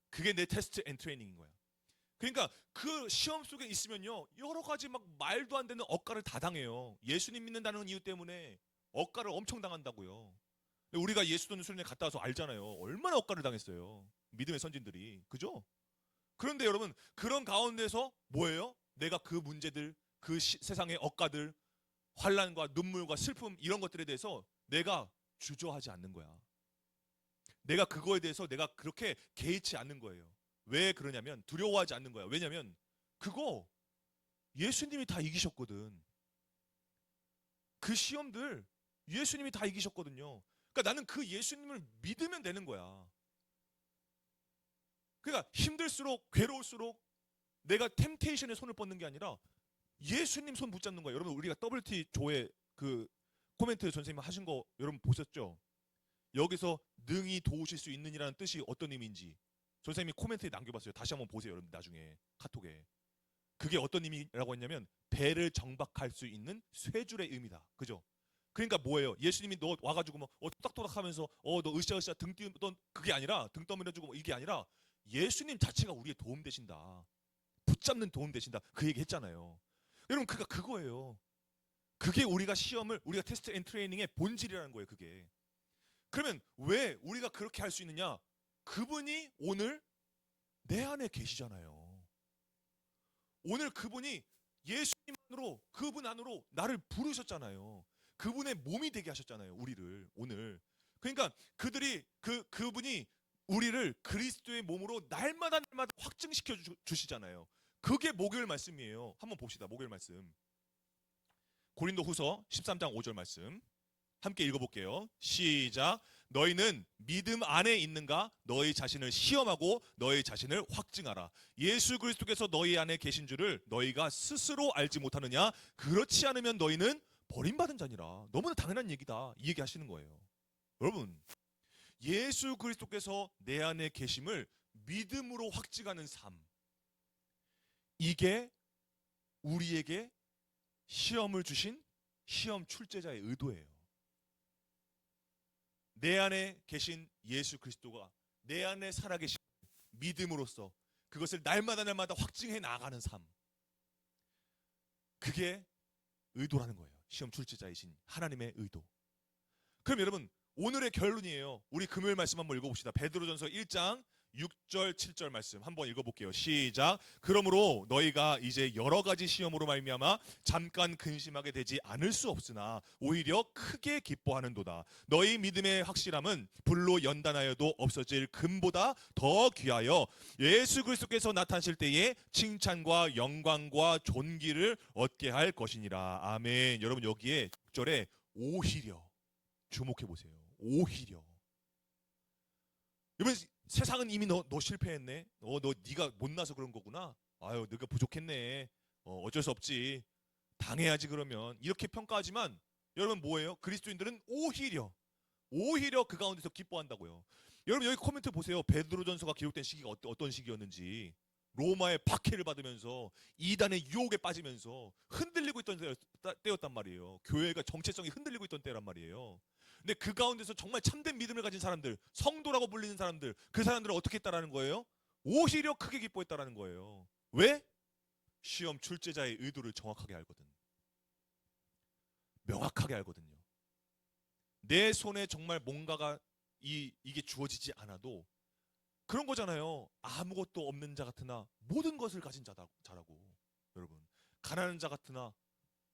S3: 그게 내 테스트 앤 트레이닝인 거야. 그러니까 그 시험 속에 있으면요, 여러 가지 막 말도 안 되는 억까를 다 당해요. 예수님 믿는다는 이유 때문에 억까를 엄청 당한다고요. 우리가 예수도는 수련회 갔다 와서 알잖아요. 얼마나 억까를 당했어요. 믿음의 선진들이. 그죠? 그런데 여러분, 그런 가운데서 뭐예요? 내가 그 문제들, 그 세상의 억까들, 환난과 눈물과 슬픔, 이런 것들에 대해서 내가 주저하지 않는 거야. 내가 그거에 대해서 내가 그렇게 개의치 않는 거예요. 왜 그러냐면 두려워하지 않는 거야. 왜냐면 그거 예수님이 다 이기셨거든. 그 시험들 예수님이 다 이기셨거든요. 그러니까 나는 그 예수님을 믿으면 되는 거야. 그러니까 힘들수록, 괴로울수록 내가 템테이션에 손을 뻗는 게 아니라 예수님 손 붙잡는 거예요. 여러분, 우리가 WT 조회 그 코멘트 선생님 하신 거 여러분 보셨죠? 여기서 능히 도우실 수 있느니라는 뜻이 어떤 의미인지 선생님이 코멘트에 남겨봤어요. 다시 한번 보세요, 여러분. 나중에 카톡에. 그게 어떤 의미라고 했냐면 배를 정박할 수 있는 쇠줄의 의미다. 그죠? 그러니까 뭐예요? 예수님이 너 와가지고 뭐 토닥토닥하면서 너 으쌰으쌰 등 뛰던 그게 아니라, 등 떠밀어주고 이게 아니라 예수님 자체가 우리의 도움 되신다. 붙잡는 도움 되신다. 그 얘기 했잖아요. 여러분, 그거예요. 그게 우리가 테스트 앤 트레이닝의 본질이라는 거예요. 그게. 그러면 왜 우리가 그렇게 할 수 있느냐? 그분이 오늘 내 안에 계시잖아요. 오늘 그분이 예수님 안으로, 그분 안으로 나를 부르셨잖아요. 그분의 몸이 되게 하셨잖아요, 우리를 오늘. 그러니까 그분이 우리를 그리스도의 몸으로 날마다 확증시켜 주시잖아요. 그게 목요일 말씀이에요. 한번 봅시다. 목요일 말씀. 고린도후서 13장 5절 말씀. 함께 읽어볼게요. 시작. 너희는 믿음 안에 있는가? 너희 자신을 시험하고 너희 자신을 확증하라. 예수 그리스도께서 너희 안에 계신 줄을 너희가 스스로 알지 못하느냐? 그렇지 않으면 너희는 버림받은 자니라. 너무나 당연한 얘기다. 이 얘기 하시는 거예요. 여러분, 예수 그리스도께서 내 안에 계심을 믿음으로 확증하는 삶, 이게 우리에게 시험을 주신 시험 출제자의 의도예요. 내 안에 계신 예수 그리스도가 내 안에 살아계신 믿음으로써 그것을 날마다 확증해 나가는 삶, 그게 의도라는 거예요. 시험 출제자이신 하나님의 의도. 그럼 여러분, 오늘의 결론이에요. 우리 금요일 말씀 한번 읽어봅시다. 베드로전서 1장 6절 7절 말씀 한번 읽어볼게요. 시작. 그러므로 너희가 이제 여러 가지 시험으로 말미암아 잠깐 근심하게 되지 않을 수 없으나 오히려 크게 기뻐하는도다. 너희 믿음의 확실함은 불로 연단하여도 없어질 금보다 더 귀하여 예수 그리스도께서 나타나실 때에 칭찬과 영광과 존귀를 얻게 할 것이니라. 아멘. 여러분, 여기에 6절에 오히려 주목해 보세요. 오히려. 여러분, 세상은 이미 너 실패했네. 네가 못나서 그런 거구나. 아유, 네가 부족했네. 어쩔 수 없지. 당해야지 그러면. 이렇게 평가하지만 여러분 뭐예요? 그리스도인들은 오히려 그 가운데서 기뻐한다고요. 여러분, 여기 코멘트 보세요. 베드로전서가 기록된 시기가 어떤 시기였는지. 로마의 박해를 받으면서 이단의 유혹에 빠지면서 흔들리고 있던 때였단 말이에요. 교회가 정체성이 흔들리고 있던 때란 말이에요. 근데 그 가운데서 정말 참된 믿음을 가진 사람들, 성도라고 불리는 사람들, 그 사람들은 어떻게 했다라는 거예요? 오히려 크게 기뻐했다라는 거예요. 왜? 시험 출제자의 의도를 정확하게 알거든. 명확하게 알거든요. 내 손에 정말 뭔가가 이게 주어지지 않아도 그런 거잖아요. 아무것도 없는 자 같으나 모든 것을 가진 자라고. 여러분, 가난한 자 같으나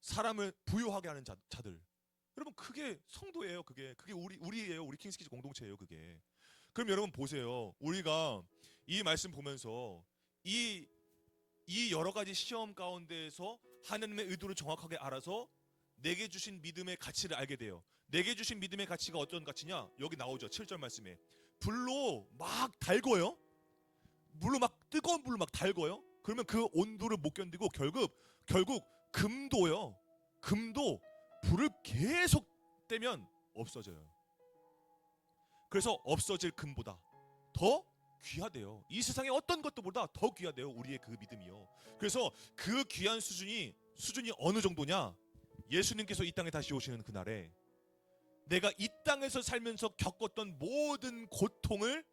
S3: 사람을 부유하게 하는 자들. 여러분, 그게 성도예요. 그게 우리예요. 우리 킹스키즈 공동체예요. 그게. 그럼 여러분 보세요. 우리가 이 말씀 보면서 이 여러 가지 시험 가운데에서 하나님의 의도를 정확하게 알아서 내게 주신 믿음의 가치를 알게 돼요. 내게 주신 믿음의 가치가 어떤 가치냐? 여기 나오죠. 7절 말씀에. 불로 막 달궈요. 물로 막 뜨거운 불로 막 달궈요. 그러면 그 온도를 못 견디고 결국 금도요. 금도 불을 계속 떼면 없어져요. 그래서 없어질 금보다 더 귀하대요. 이 세상의 어떤 것도보다 더 귀하대요. 우리의 그 믿음이요. 그래서 그 귀한 수준이 어느 정도냐? 예수님께서 이 땅에 다시 오시는 그날에 내가 이 땅에서 살면서 겪었던 모든 고통을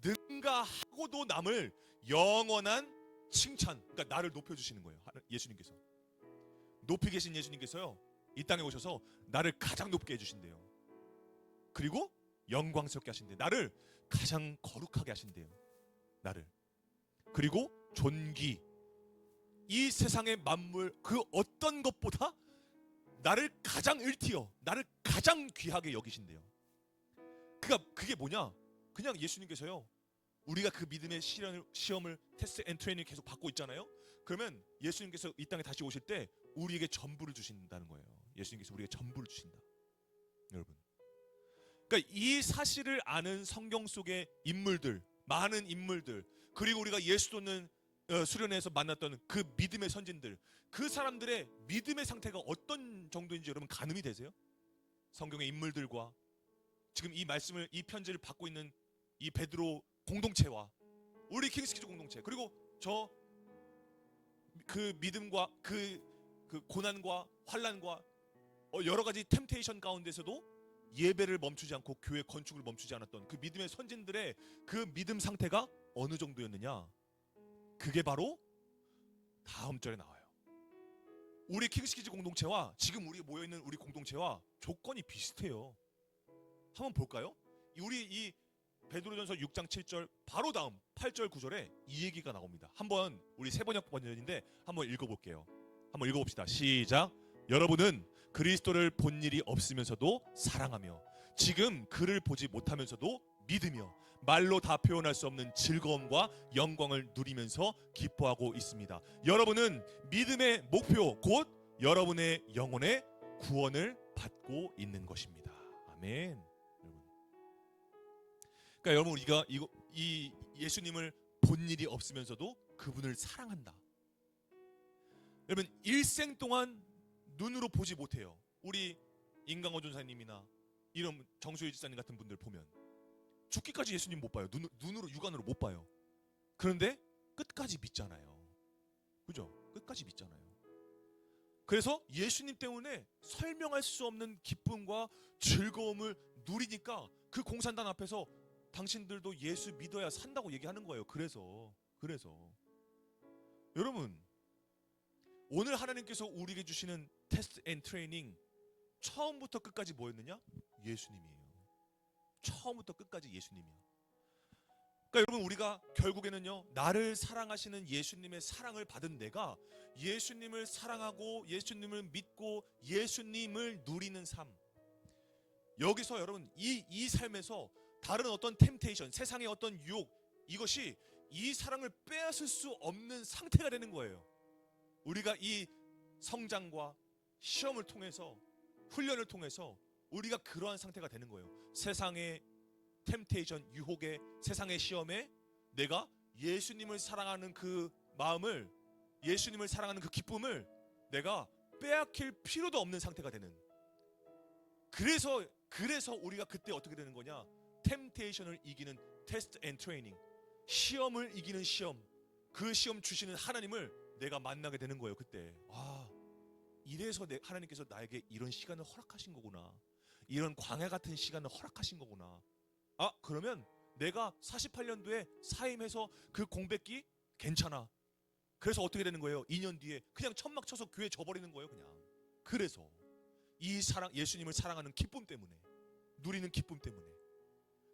S3: 능가하고도 남을 영원한 칭찬, 그러니까 나를 높여주시는 거예요. 예수님께서. 높이 계신 예수님께서요, 이 땅에 오셔서 나를 가장 높게 해주신대요. 그리고 영광스럽게 하신대요. 나를 가장 거룩하게 하신대요. 나를. 그리고 존귀, 이 세상의 만물 그 어떤 것보다 나를 가장 일티어, 나를 가장 귀하게 여기신대요. 그게 뭐냐? 그냥 예수님께서요, 우리가 그 믿음의 시험을 테스트 앤 트레이닝 계속 받고 있잖아요. 그러면 예수님께서 이 땅에 다시 오실 때 우리에게 전부를 주신다는 거예요. 예수님께서 우리에게 전부를 주신다. 여러분, 그러니까 이 사실을 아는 성경 속의 인물들, 많은 인물들, 그리고 우리가 예수도는 수련회에서 만났던 그 믿음의 선진들, 그 사람들의 믿음의 상태가 어떤 정도인지 여러분 가늠이 되세요? 성경의 인물들과 지금 이 말씀을, 이 편지를 받고 있는 이 베드로 공동체와 우리 킹스키즈 공동체, 그리고 저 그 믿음과 그 고난과 환난과 여러 가지 템테이션 가운데서도 예배를 멈추지 않고 교회 건축을 멈추지 않았던 그 믿음의 선진들의 그 믿음 상태가 어느 정도였느냐? 그게 바로 다음 절에 나와요. 우리 킹스키즈 공동체와 지금 우리 모여있는 우리 공동체와 조건이 비슷해요. 한번 볼까요? 우리 이 베드로전서 6장 7절 바로 다음 8절 9절에 이 얘기가 나옵니다. 한번 우리 세번역 버전인데 한번 읽어볼게요. 한번 읽어봅시다. 시작. 여러분은 그리스도를 본 일이 없으면서도 사랑하며 지금 그를 보지 못하면서도 믿으며 말로 다 표현할 수 없는 즐거움과 영광을 누리면서 기뻐하고 있습니다. 여러분은 믿음의 목표 곧 여러분의 영혼의 구원을 받고 있는 것입니다. 아멘. 그러니까 여러분 우리가 이 예수님을 본 일이 없으면서도 그분을 사랑한다. 여러분 일생 동안 눈으로 보지 못해요. 우리 임강호 전사님이나 이런 정수희 집사님 같은 분들 보면 죽기까지 예수님 못 봐요. 눈으로 육안으로 못 봐요. 그런데 끝까지 믿잖아요. 그죠? 끝까지 믿잖아요. 그래서 예수님 때문에 설명할 수 없는 기쁨과 즐거움을 누리니까 그 공산당 앞에서 당신들도 예수 믿어야 산다고 얘기하는 거예요. 그래서 여러분 오늘 하나님께서 우리에게 주시는 테스트 앤 트레이닝 처음부터 끝까지 뭐였느냐? 예수님이에요. 처음부터 끝까지 예수님이야. 그러니까 여러분 우리가 결국에는요 나를 사랑하시는 예수님의 사랑을 받은 내가 예수님을 사랑하고 예수님을 믿고 예수님을 누리는 삶, 여기서 여러분 이 삶에서 다른 어떤 템테이션, 세상의 어떤 유혹, 이것이 이 사랑을 빼앗을 수 없는 상태가 되는 거예요. 우리가 이 성장과 시험을 통해서 훈련을 통해서 우리가 그러한 상태가 되는 거예요. 세상의 템테이션, 유혹에, 세상의 시험에 내가 예수님을 사랑하는 그 마음을, 예수님을 사랑하는 그 기쁨을 내가 빼앗길 필요도 없는 상태가 되는. 그래서 우리가 그때 어떻게 되는 거냐? 템테이션을 이기는 테스트 앤 트레이닝, 시험을 이기는 시험, 그 시험 주시는 하나님을 내가 만나게 되는 거예요. 그때 이래서 하나님께서 나에게 이런 시간을 허락하신 거구나, 이런 광야 같은 시간을 허락하신 거구나. 그러면 내가 48년도에 사임해서 그 공백기 괜찮아. 그래서 어떻게 되는 거예요? 2년 뒤에 그냥 천막 쳐서 교회 져버리는 거예요. 그냥. 그래서 이 사랑, 예수님을 사랑하는 기쁨 때문에, 누리는 기쁨 때문에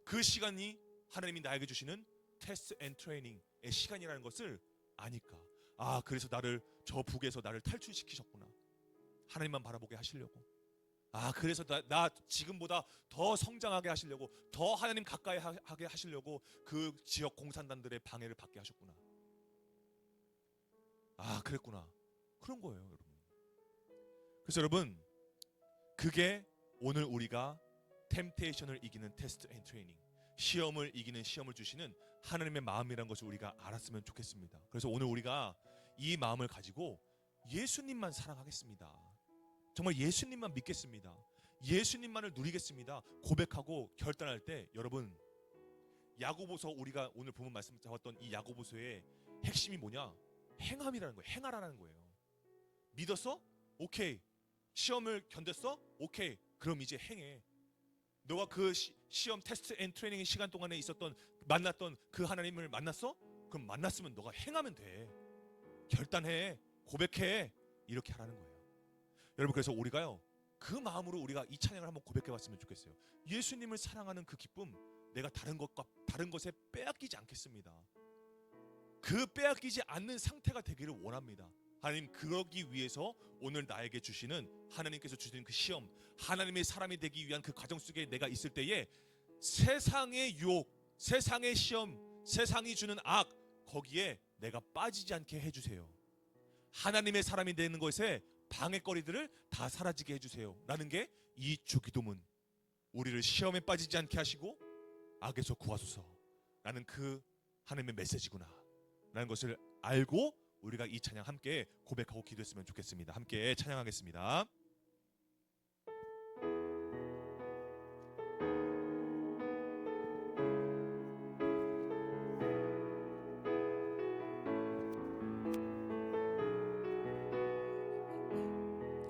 S3: 그 시간이 하나님이 나에게 주시는 테스트 앤 트레이닝의 시간이라는 것을 아니까, 그래서 나를 저 북에서 나를 탈출시키셨구나. 하나님만 바라보게 하시려고. 그래서 나 지금보다 더 성장하게 하시려고, 더 하나님 가까이 하게 하시려고 그 지역 공산당들의 방해를 받게 하셨구나. 그랬구나. 그런 거예요, 여러분. 그래서 여러분, 그게 오늘 우리가 템테이션을 이기는 테스트 앤 트레이닝, 시험을 이기는 시험을 주시는 하나님의 마음이라는 것을 우리가 알았으면 좋겠습니다. 그래서 오늘 우리가 이 마음을 가지고 예수님만 사랑하겠습니다. 정말 예수님만 믿겠습니다. 예수님만을 누리겠습니다. 고백하고 결단할 때, 여러분, 야고보서, 우리가 오늘 본문 말씀 잡았던 이 야고보서의 핵심이 뭐냐? 행함이라는 거예요. 행하라는 거예요. 믿었어? 오케이. 시험을 견뎠어? 오케이. 그럼 이제 행해. 너가 그 시험 테스트 앤 트레이닝 시간 동안에 만났던 그 하나님을 만났어? 그럼 만났으면 너가 행하면 돼. 결단해. 고백해. 이렇게 하라는 거예요. 여러분, 그래서 우리가요, 그 마음으로 우리가 이 찬양을 한번 고백해 봤으면 좋겠어요. 예수님을 사랑하는 그 기쁨, 내가 다른 것에 빼앗기지 않겠습니다. 그 빼앗기지 않는 상태가 되기를 원합니다. 하나님, 그러기 위해서 오늘 나에게 주시는, 하나님께서 주시는 그 시험, 하나님의 사람이 되기 위한 그 과정 속에 내가 있을 때에 세상의 유혹, 세상의 시험, 세상이 주는 악, 거기에 내가 빠지지 않게 해주세요. 하나님의 사람이 되는 것에 방해거리들을 다 사라지게 해주세요. 라는 게 이 주기도문, 우리를 시험에 빠지지 않게 하시고 악에서 구하소서 라는 그 하나님의 메시지구나 라는 것을 알고 우리가 이 찬양 함께 고백하고 기도했으면 좋겠습니다. 함께 찬양하겠습니다.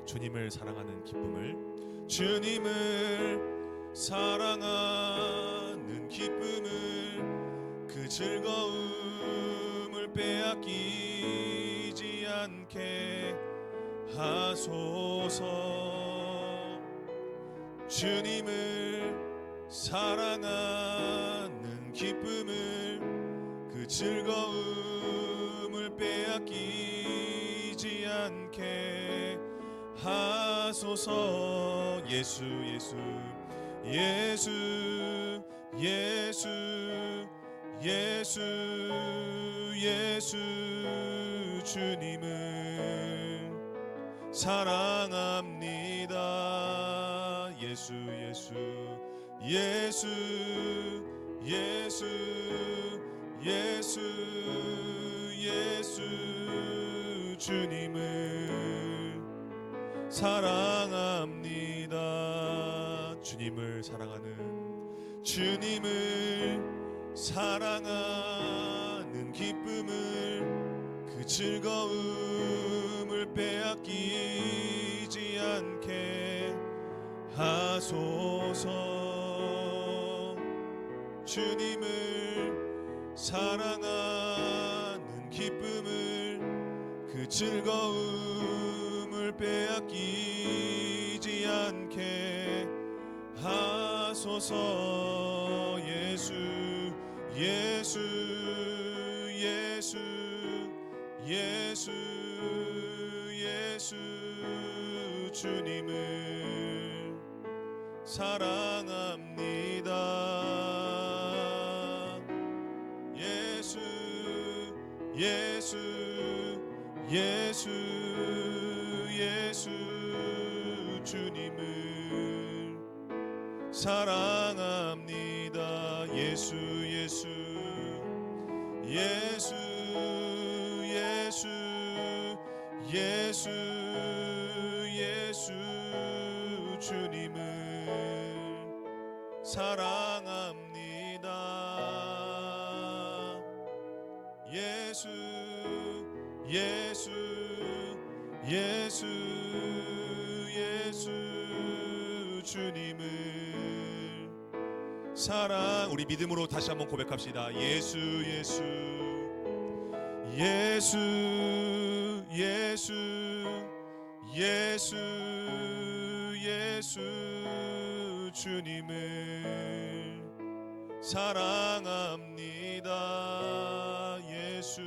S3: 주님을 사랑하는 기쁨을, 주님을 사랑하는 기쁨을, 그 즐거움을 빼앗기지 않게 하소서. 주님을 사랑하는 그 즐거움을 빼앗기지 않게 하소서. 예수 예수 예수 예수 예수 예수 주님을 사랑합니다. 예수 예수 예수 예수 예수 예수 주님을 사랑합니다. 주님을 사랑하는 주님을 사랑하는 기쁨을 그 즐거움을 빼앗기지 않게 하소서. 주님을 사랑하는 기쁨을 그 즐거움을 빼앗기지 않게 하소서. 예수 예수 예수 예수 예수 주님을 사랑합니다. 예수 예수 예수 예수 주님을 사랑합니다. 예수 예수 예수 예수 예수 예수 주님을 사랑합니다. 예수 예수 예수 예수 주님을 사랑. 우리 믿음으로 다시 한번 고백합시다. 예수 예수 예수 예수 예수 예수 주님을 사랑합니다. 예수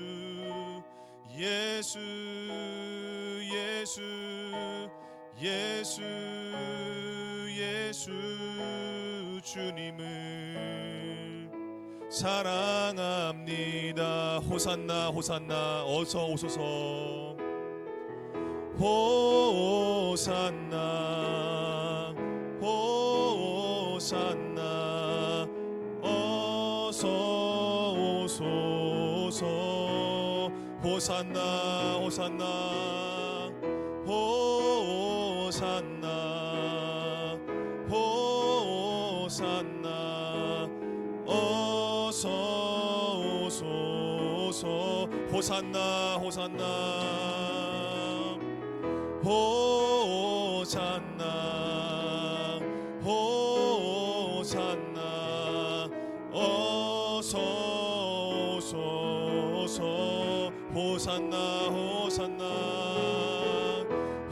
S3: 예수 예수 예수 예수 주님을 사랑합니다. 호산나 호산나 어서 오소서. 호산나 호산나 어서 오소서. 호산나 호산나 호산나 호산나 어서 오소서. 호산나 호산나 호산나 호산나 어서 오소서. 호산나 호산나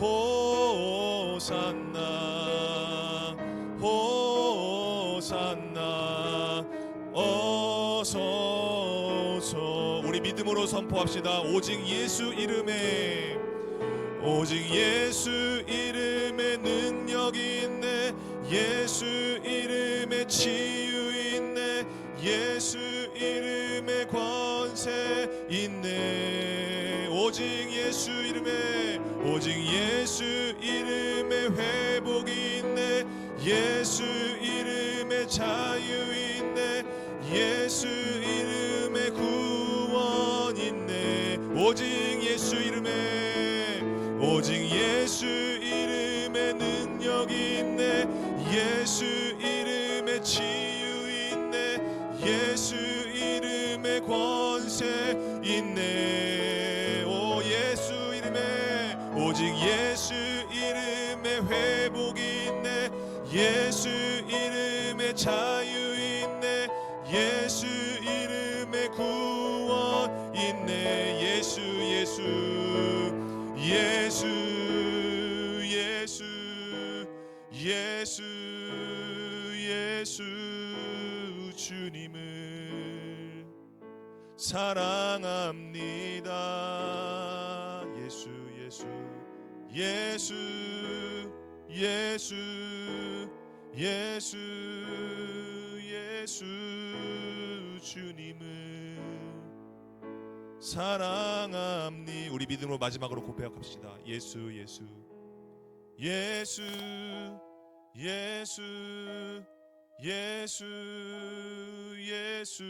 S3: 호산나 호산나 어서 오소. 우리 믿음으로 선포합시다. 오직 예수 이름에 오직 예수 이름에 능력이 있네. 예수 이름에 치유 있네. 예수 이름에 권세 있네. 오직 예수 이름에 오직 예수 이름에 회복이 있네. 예수 이름에 자유 있네. 예수 이름에 구원 있네. 오직 예수 이름에 오직 예수 이름에 능력이 있네. 예수 이름에 치유 있네. 예수 이름에 권세 있네. 오 예수 이름에 오직 예수 이름에 회복이 있네. 예수 이름에 자유 있네. 예수 이름에 구원 있네. 예수 예수 예수 예수 예수 예수 주님을 사랑합니다. 예수 예수 예수 예수 예수 예수 주님을 사랑합니다. 우리 믿음으로 마지막으로 고백합시다. 예수 예수 예수 예수 예수 예수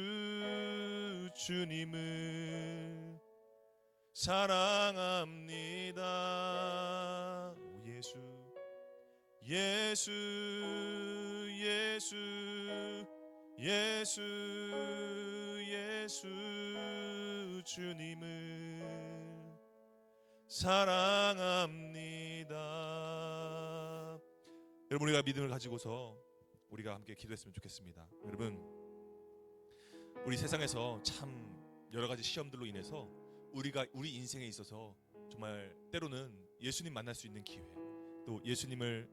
S3: 주님을 사랑합니다. 예수 예수 예수 예수 예수 주님을 사랑합니다. 여러분, 우리가 믿음을 가지고서 우리가 함께 기도했으면 좋겠습니다. 여러분, 우리 세상에서 참 여러 가지 시험들로 인해서 우리 인생에 있어서 정말 때로는 예수님 만날 수 있는 기회, 또 예수님을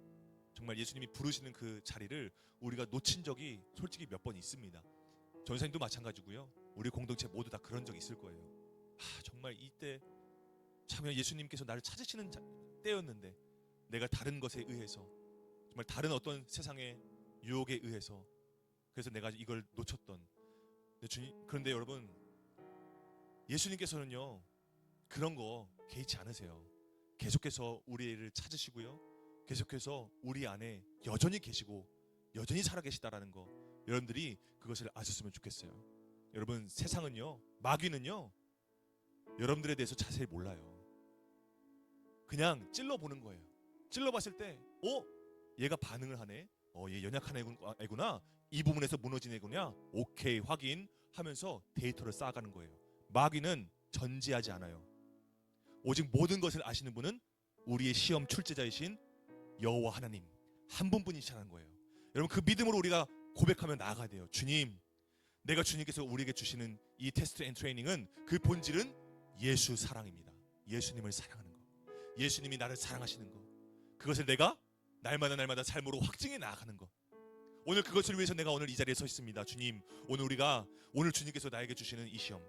S3: 정말 예수님이 부르시는 그 자리를 우리가 놓친 적이 솔직히 몇 번 있습니다. 전생도 마찬가지고요. 우리 공동체 모두 다 그런 적이 있을 거예요. 정말 이때 참 예수님께서 나를 찾으시는 때였는데 내가 다른 것에 의해서, 정말 다른 어떤 세상의 유혹에 의해서, 그래서 내가 이걸 놓쳤던. 그런데 여러분, 예수님께서는요 그런 거 개의치 않으세요. 계속해서 우리를 찾으시고요, 계속해서 우리 안에 여전히 계시고 여전히 살아계시다라는 거, 여러분들이 그것을 아셨으면 좋겠어요. 여러분, 세상은요, 마귀는요 여러분들에 대해서 자세히 몰라요. 그냥 찔러보는 거예요. 찔러봤을 때 얘가 반응을 하네, 얘 연약한 애구나, 이 부분에서 무너진 애구나, 오케이 확인 하면서 데이터를 쌓아가는 거예요. 마귀는 전지하지 않아요. 오직 모든 것을 아시는 분은 우리의 시험 출제자이신 여호와 하나님 한 분뿐이시라는 거예요. 여러분, 그 믿음으로 우리가 고백하며 나아가야 돼요. 주님, 내가 주님께서 우리에게 주시는 이 테스트 앤 트레이닝은 그 본질은 예수 사랑입니다. 예수님을 사랑하는 거, 예수님이 나를 사랑하시는 거, 그것을 내가 날마다 삶으로 확증해 나아가는 거. 오늘 그것을 위해서 내가 오늘 이 자리에 서 있습니다. 주님, 오늘 주님께서 나에게 주시는 이 시험,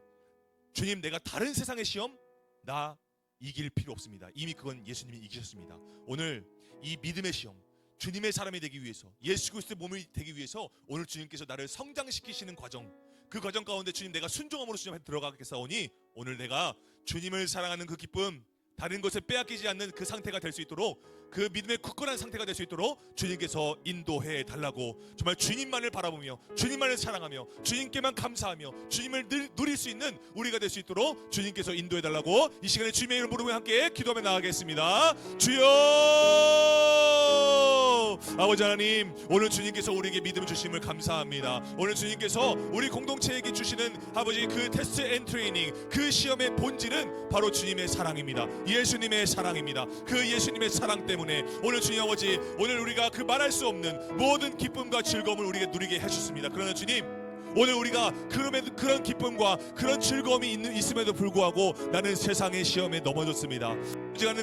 S3: 주님, 내가 다른 세상의 시험 나 이길 필요 없습니다. 이미 그건 예수님이 이기셨습니다. 오늘 이 믿음의 시험, 주님의 사람이 되기 위해서, 예수 그리스도의 몸이 되기 위해서 오늘 주님께서 나를 성장시키시는 과정, 그 과정 가운데 주님, 내가 순종함으로 주님 앞에 들어가겠사오니 오늘 내가 주님을 사랑하는 그 기쁨, 다른 것에 빼앗기지 않는 그 상태가 될 수 있도록, 그 믿음의 굳건한 상태가 될 수 있도록 주님께서 인도해 달라고, 정말 주님만을 바라보며 주님만을 사랑하며 주님께만 감사하며 주님을 누릴 수 있는 우리가 될 수 있도록 주님께서 인도해 달라고 이 시간에 주님의 이름을 부르며 함께 기도하며 나아가겠습니다. 주여, 아버지 하나님, 오늘 주님께서 우리에게 믿음을 주심을 감사합니다. 오늘 주님께서 우리 공동체에게 주시는 아버지 그 테스트 앤 트레이닝, 그 시험의 본질은 바로 주님의 사랑입니다. 예수님의 사랑입니다. 그 예수님의 사랑 때문에 오늘 주님 아버지, 오늘 우리가 그 말할 수 없는 모든 기쁨과 즐거움을 우리에게 누리게 해주셨습니다. 그러나 주님, 오늘 우리가 그런 기쁨과 그런 즐거움이 있음에도 불구하고 나는 세상의 시험에 넘어졌습니다.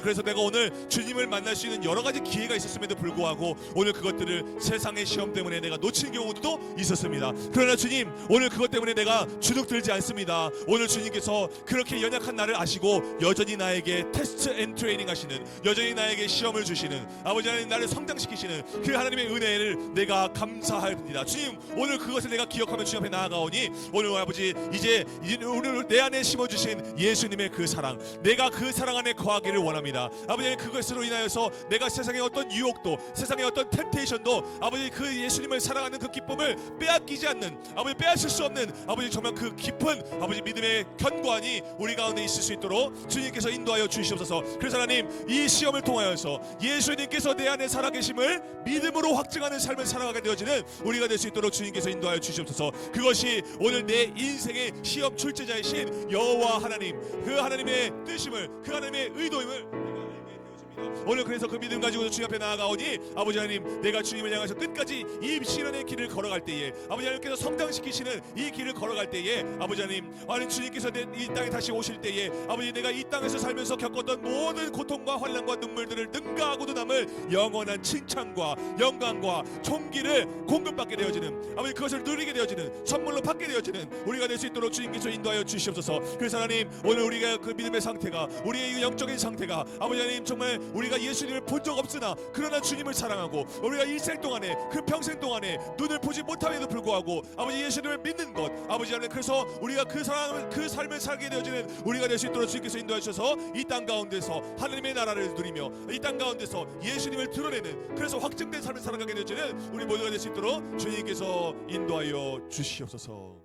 S3: 그래서 내가 오늘 주님을 만날 수 있는 여러 가지 기회가 있었음에도 불구하고 오늘 그것들을 세상의 시험 때문에 내가 놓친 경우도 있었습니다. 그러나 주님, 오늘 그것 때문에 내가 주눅들지 않습니다. 오늘 주님께서 그렇게 연약한 나를 아시고 여전히 나에게 테스트 앤 트레이닝 하시는, 여전히 나에게 시험을 주시는, 아버지 하나님 나를 성장시키시는 그 하나님의 은혜를 내가 감사합니다. 주님, 오늘 그것을 내가 기억하며 주님 앞에 나아가오니 오늘 아버지, 이제 오늘 내 안에 심어주신 예수님의 그 사랑, 내가 그 사랑 안에 거하기를 원합니다. 아버지, 그것으로 인하여서 내가 세상의 어떤 유혹도, 세상의 어떤 템테이션도 아버지 그 예수님을 사랑하는 그 기쁨을 빼앗기지 않는, 아버지 빼앗을 수 없는, 아버지 정말 그 깊은 아버지 믿음의 견고함이 우리 가운데 있을 수 있도록 주님께서 인도하여 주시옵소서. 그래서 하나님, 이 시험을 통하여서 예수님께서 내 안에 살아계심을 믿음으로 확증하는 삶을 살아가게 되어지는 우리가 될 수 있도록 주님께서 인도하여 주시옵소서. 그것이 오늘 내 인생의 시험 출제자이신 여호와 하나님, 그 하나님의 뜻임을, 그 하나님의 의도임을 내가 알게 되어집니다. 오늘 그래서 그 믿음 가지고 주님 앞에 나아가오니 아버지 하나님 내가 주님을 향해서 끝까지 이 신앙의 길을 걸어갈 때에 아버지 하나님께서 성장시키시는 이 길을 걸어갈 때에 아버지 하나님 주님께서 이 땅에 다시 오실 때에 아버지 내가 이 땅에서 살면서 겪었던 모든 고통과 환난과 눈물들을 능가하고도 남을 영원한 칭찬과 영광과 총기를 공급받게 되어지는 아버지 그것을 누리게 되어지는 선물로 받게 되어지는 우리가 될 수 있도록 주님께서 인도하여 주시옵소서. 그래서 하나님 오늘 우리가 그 믿음의 상태가 우리의 이 영적인 상태가 아버지 하나님 정말 우리가 예수님을 본 적 없으나 그러나 주님을 사랑하고 우리가 일생 동안에 그 평생 동안에 눈을 보지 못함에도 불구하고 아버지 예수님을 믿는 것 아버지 하나님 그래서 우리가 그 삶을 살게 되어지는 우리가 될 수 있도록 주님께서 인도해 주셔서 이 땅 가운데서 하나님의 나라를 누리며 이 땅 가운데서 예수님을 드러내는 그래서 확증된 삶을 살아가게 되어지는 우리 모두가 될 수 있도록 주님께서 인도하여 주시옵소서.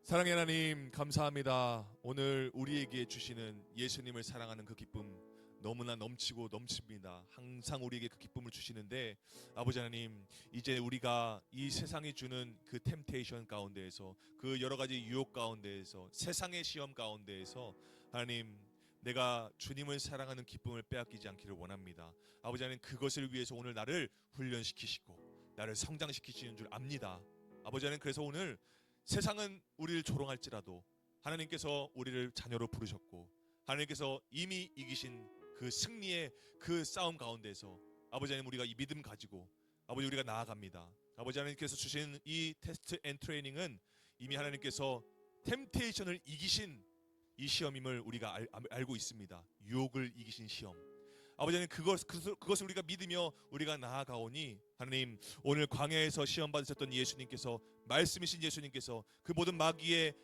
S3: 사랑의 하나님 감사합니다. 오늘 우리에게 주시는 예수님을 사랑하는 그 기쁨 너무나 넘치고 넘칩니다. 항상 우리에게 그 기쁨을 주시는데 아버지 하나님 이제 우리가 이 세상이 주는 그 템테이션 가운데에서 그 여러 가지 유혹 가운데에서 세상의 시험 가운데에서 하나님 내가 주님을 사랑하는 기쁨을 빼앗기지 않기를 원합니다. 아버지 하나님 그것을 위해서 오늘 나를 훈련시키시고 나를 성장시키시는 줄 압니다. 아버지 하나님 그래서 오늘 세상은 우리를 조롱할지라도 하나님께서 우리를 자녀로 부르셨고 하나님께서 이미 이기신 그 승리의 그 싸움 가운데서 아버지 하나님 우리가 이 믿음 가지고 아버지 우리가 나아갑니다. 아버지 하나님께서 주신 이 테스트 앤 트레이닝은 이미 하나님께서 템테이션을 이기신 이 시험임을 우리가 알고 있습니다. 유혹을 이기신 시험. 아버지 하나님 그것을 우리가 믿으며 우리가 나아가오니 하나님 오늘 광야에서 시험 받으셨던 예수님께서 말씀이신 예수님께서 그 모든 마귀의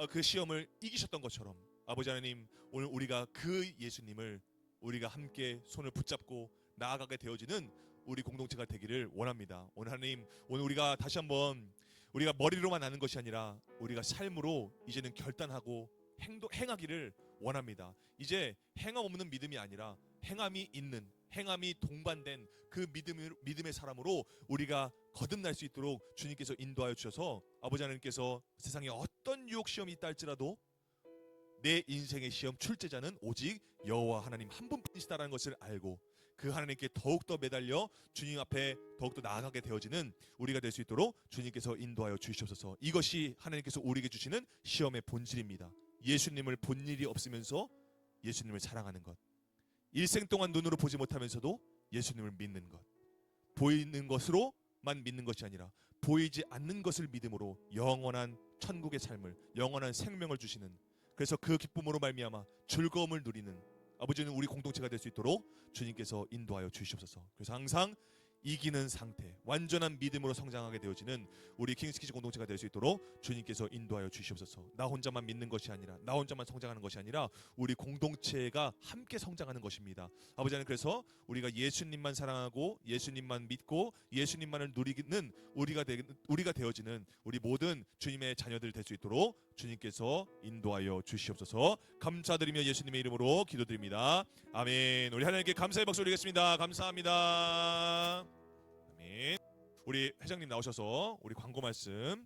S3: 그 시험을 이기셨던 것처럼 아버지 하나님 오늘 우리가 그 예수님을 우리가 함께 손을 붙잡고 나아가게 되어지는 우리 공동체가 되기를 원합니다. 오늘 하나님 오늘 우리가 다시 한번 우리가 머리로만 아는 것이 아니라 우리가 삶으로 이제는 결단하고 행하기를 원합니다. 이제 행함 없는 믿음이 아니라 행함이 있는 행함이 동반된 그 믿음의 사람으로 우리가 거듭날 수 있도록 주님께서 인도하여 주셔서 아버지 하나님께서 세상에 어떤 유혹 시험이 있다 할지라도 내 인생의 시험 출제자는 오직 여호와 하나님 한 분뿐이시다라는 것을 알고 그 하나님께 더욱더 매달려 주님 앞에 더욱더 나아가게 되어지는 우리가 될 수 있도록 주님께서 인도하여 주시옵소서. 이것이 하나님께서 우리에게 주시는 시험의 본질입니다. 예수님을 본 일이 없으면서 예수님을 사랑하는 것, 일생 동안 눈으로 보지 못하면서도 예수님을 믿는 것, 보이는 것으로만 믿는 것이 아니라 보이지 않는 것을 믿음으로 영원한 천국의 삶을 영원한 생명을 주시는 그래서 그 기쁨으로 말미암아 즐거움을 누리는 아버지는 우리 공동체가 될 수 있도록 주님께서 인도하여 주시옵소서. 그래서 항상 이기는 상태, 완전한 믿음으로 성장하게 되어지는 우리 킹스키즈 공동체가 될 수 있도록 주님께서 인도하여 주시옵소서. 나 혼자만 믿는 것이 아니라 나 혼자만 성장하는 것이 아니라 우리 공동체가 함께 성장하는 것입니다. 아버지 하나님 그래서 우리가 예수님만 사랑하고 예수님만 믿고 예수님만을 누리는 우리가 되어지는 우리 모든 주님의 자녀들 될 수 있도록 주님께서 인도하여 주시옵소서. 감사드리며 예수님의 이름으로 기도드립니다. 아멘. 우리 하나님께 감사의 박수 드리겠습니다. 감사합니다. 아멘. 우리 회장님 나오셔서 우리 광고 말씀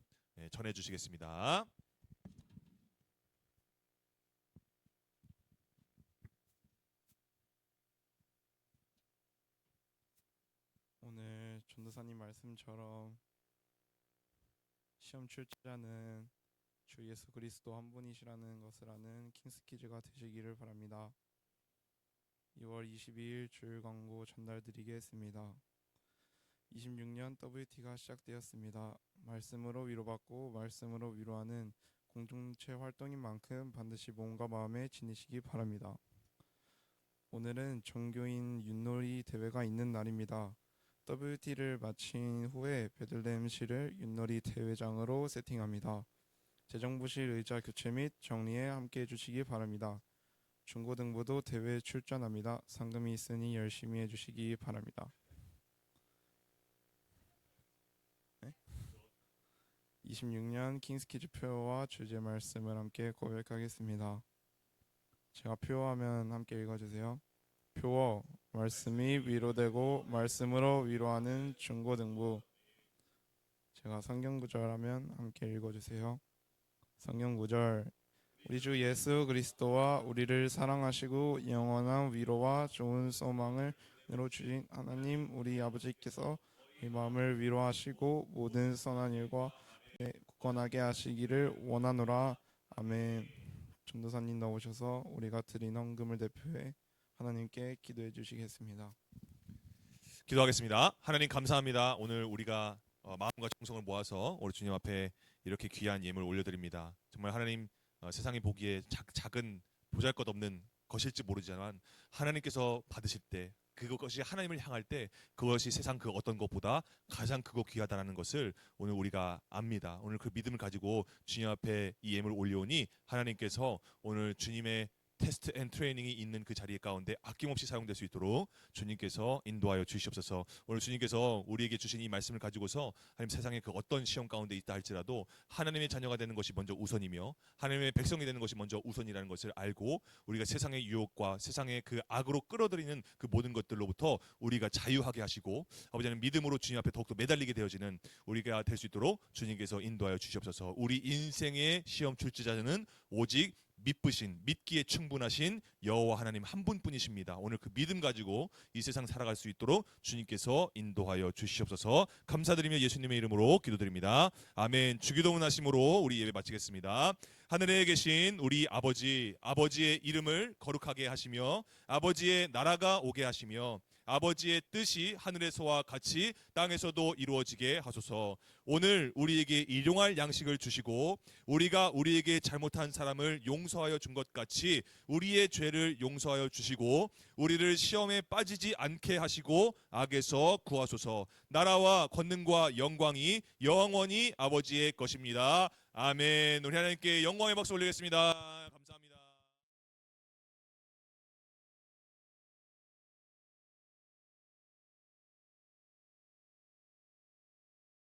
S3: 전해 주시겠습니다.
S4: 오늘 전도사님 말씀처럼 시험 출제자는 주 예수 그리스도 한 분이시라는 것을 아는 킹스키즈가 되시기를 바랍니다. 2월 22일 주일 광고 전달드리겠습니다. 26년 WT가 시작되었습니다. 말씀으로 위로받고 말씀으로 위로하는 공동체 활동인 만큼 반드시 몸과 마음에 지니시기 바랍니다. 오늘은 종교인 윷놀이 대회가 있는 날입니다. WT를 마친 후에 베들레헴시를 윷놀이 대회장으로 세팅합니다. 재정부실 의자 교체 및 정리에 함께 해주시기 바랍니다. 중고등부도 대회에 출전합니다. 상금이 있으니 열심히 해주시기 바랍니다. 26년 킹스키즈 표어와 주제 말씀을 함께 고백하겠습니다. 제가 표어하면 함께 읽어주세요. 표어, 말씀이 위로되고 말씀으로 위로하는 중고등부. 제가 성경 구절하면 함께 읽어주세요. 성경 구절, 우리 주 예수 그리스도와 우리를 사랑하시고 영원한 위로와 좋은 소망을 내려 주신 하나님 우리 아버지께서 이 마음을 위로하시고 모든 선한 일과 굳건하게 하시기를 원하노라. 아멘. 전도사님 나오셔서 우리가 드린 헌금을 대표해 하나님께 기도해 주시겠습니다.
S3: 기도하겠습니다. 하나님 감사합니다. 오늘 우리가 마음과 정성을 모아서 우리 주님 앞에 이렇게 귀한 예물 올려드립니다. 정말 하나님 세상이 보기에 작은 보잘것없는 것일지 모르지만 하나님께서 받으실 때 그것이 하나님을 향할 때 그것이 세상 그 어떤 것보다 가장 크고 귀하다는 것을 오늘 우리가 압니다. 오늘 그 믿음을 가지고 주님 앞에 이 예물을 올려오니 하나님께서 오늘 주님의 테스트 앤 트레이닝이 있는 그 자리 가운데 아낌없이 사용될 수 있도록 주님께서 인도하여 주시옵소서. 오늘 주님께서 우리에게 주신 이 말씀을 가지고서 하나님 세상의 그 어떤 시험 가운데 있다 할지라도 하나님의 자녀가 되는 것이 먼저 우선이며 하나님의 백성이 되는 것이 먼저 우선이라는 것을 알고 우리가 세상의 유혹과 세상의 그 악으로 끌어들이는 그 모든 것들로부터 우리가 자유하게 하시고 아버지 하나님 믿음으로 주님 앞에 더욱더 매달리게 되어지는 우리가 될 수 있도록 주님께서 인도하여 주시옵소서. 우리 인생의 시험 출제자는 오직 믿기에 충분하신 여호와 하나님 한 분뿐이십니다. 오늘 그 믿음 가지고 이 세상 살아갈 수 있도록 주님께서 인도하여 주시옵소서. 감사드리며 예수님의 이름으로 기도드립니다. 아멘. 주기도문 하심으로 우리 예배 마치겠습니다. 하늘에 계신 우리 아버지의 이름을 거룩하게 하시며 아버지의 나라가 오게 하시며 아버지의 뜻이 하늘에서와 같이 땅에서도 이루어지게 하소서. 오늘 우리에게 일용할 양식을 주시고 우리가 우리에게 잘못한 사람을 용서하여 준 것 같이 우리의 죄를 용서하여 주시고 우리를 시험에 빠지지 않게 하시고 악에서 구하소서. 나라와 권능과 영광이 영원히 아버지의 것입니다. 아멘. 우리 하나님께 영광의 박수 올리겠습니다.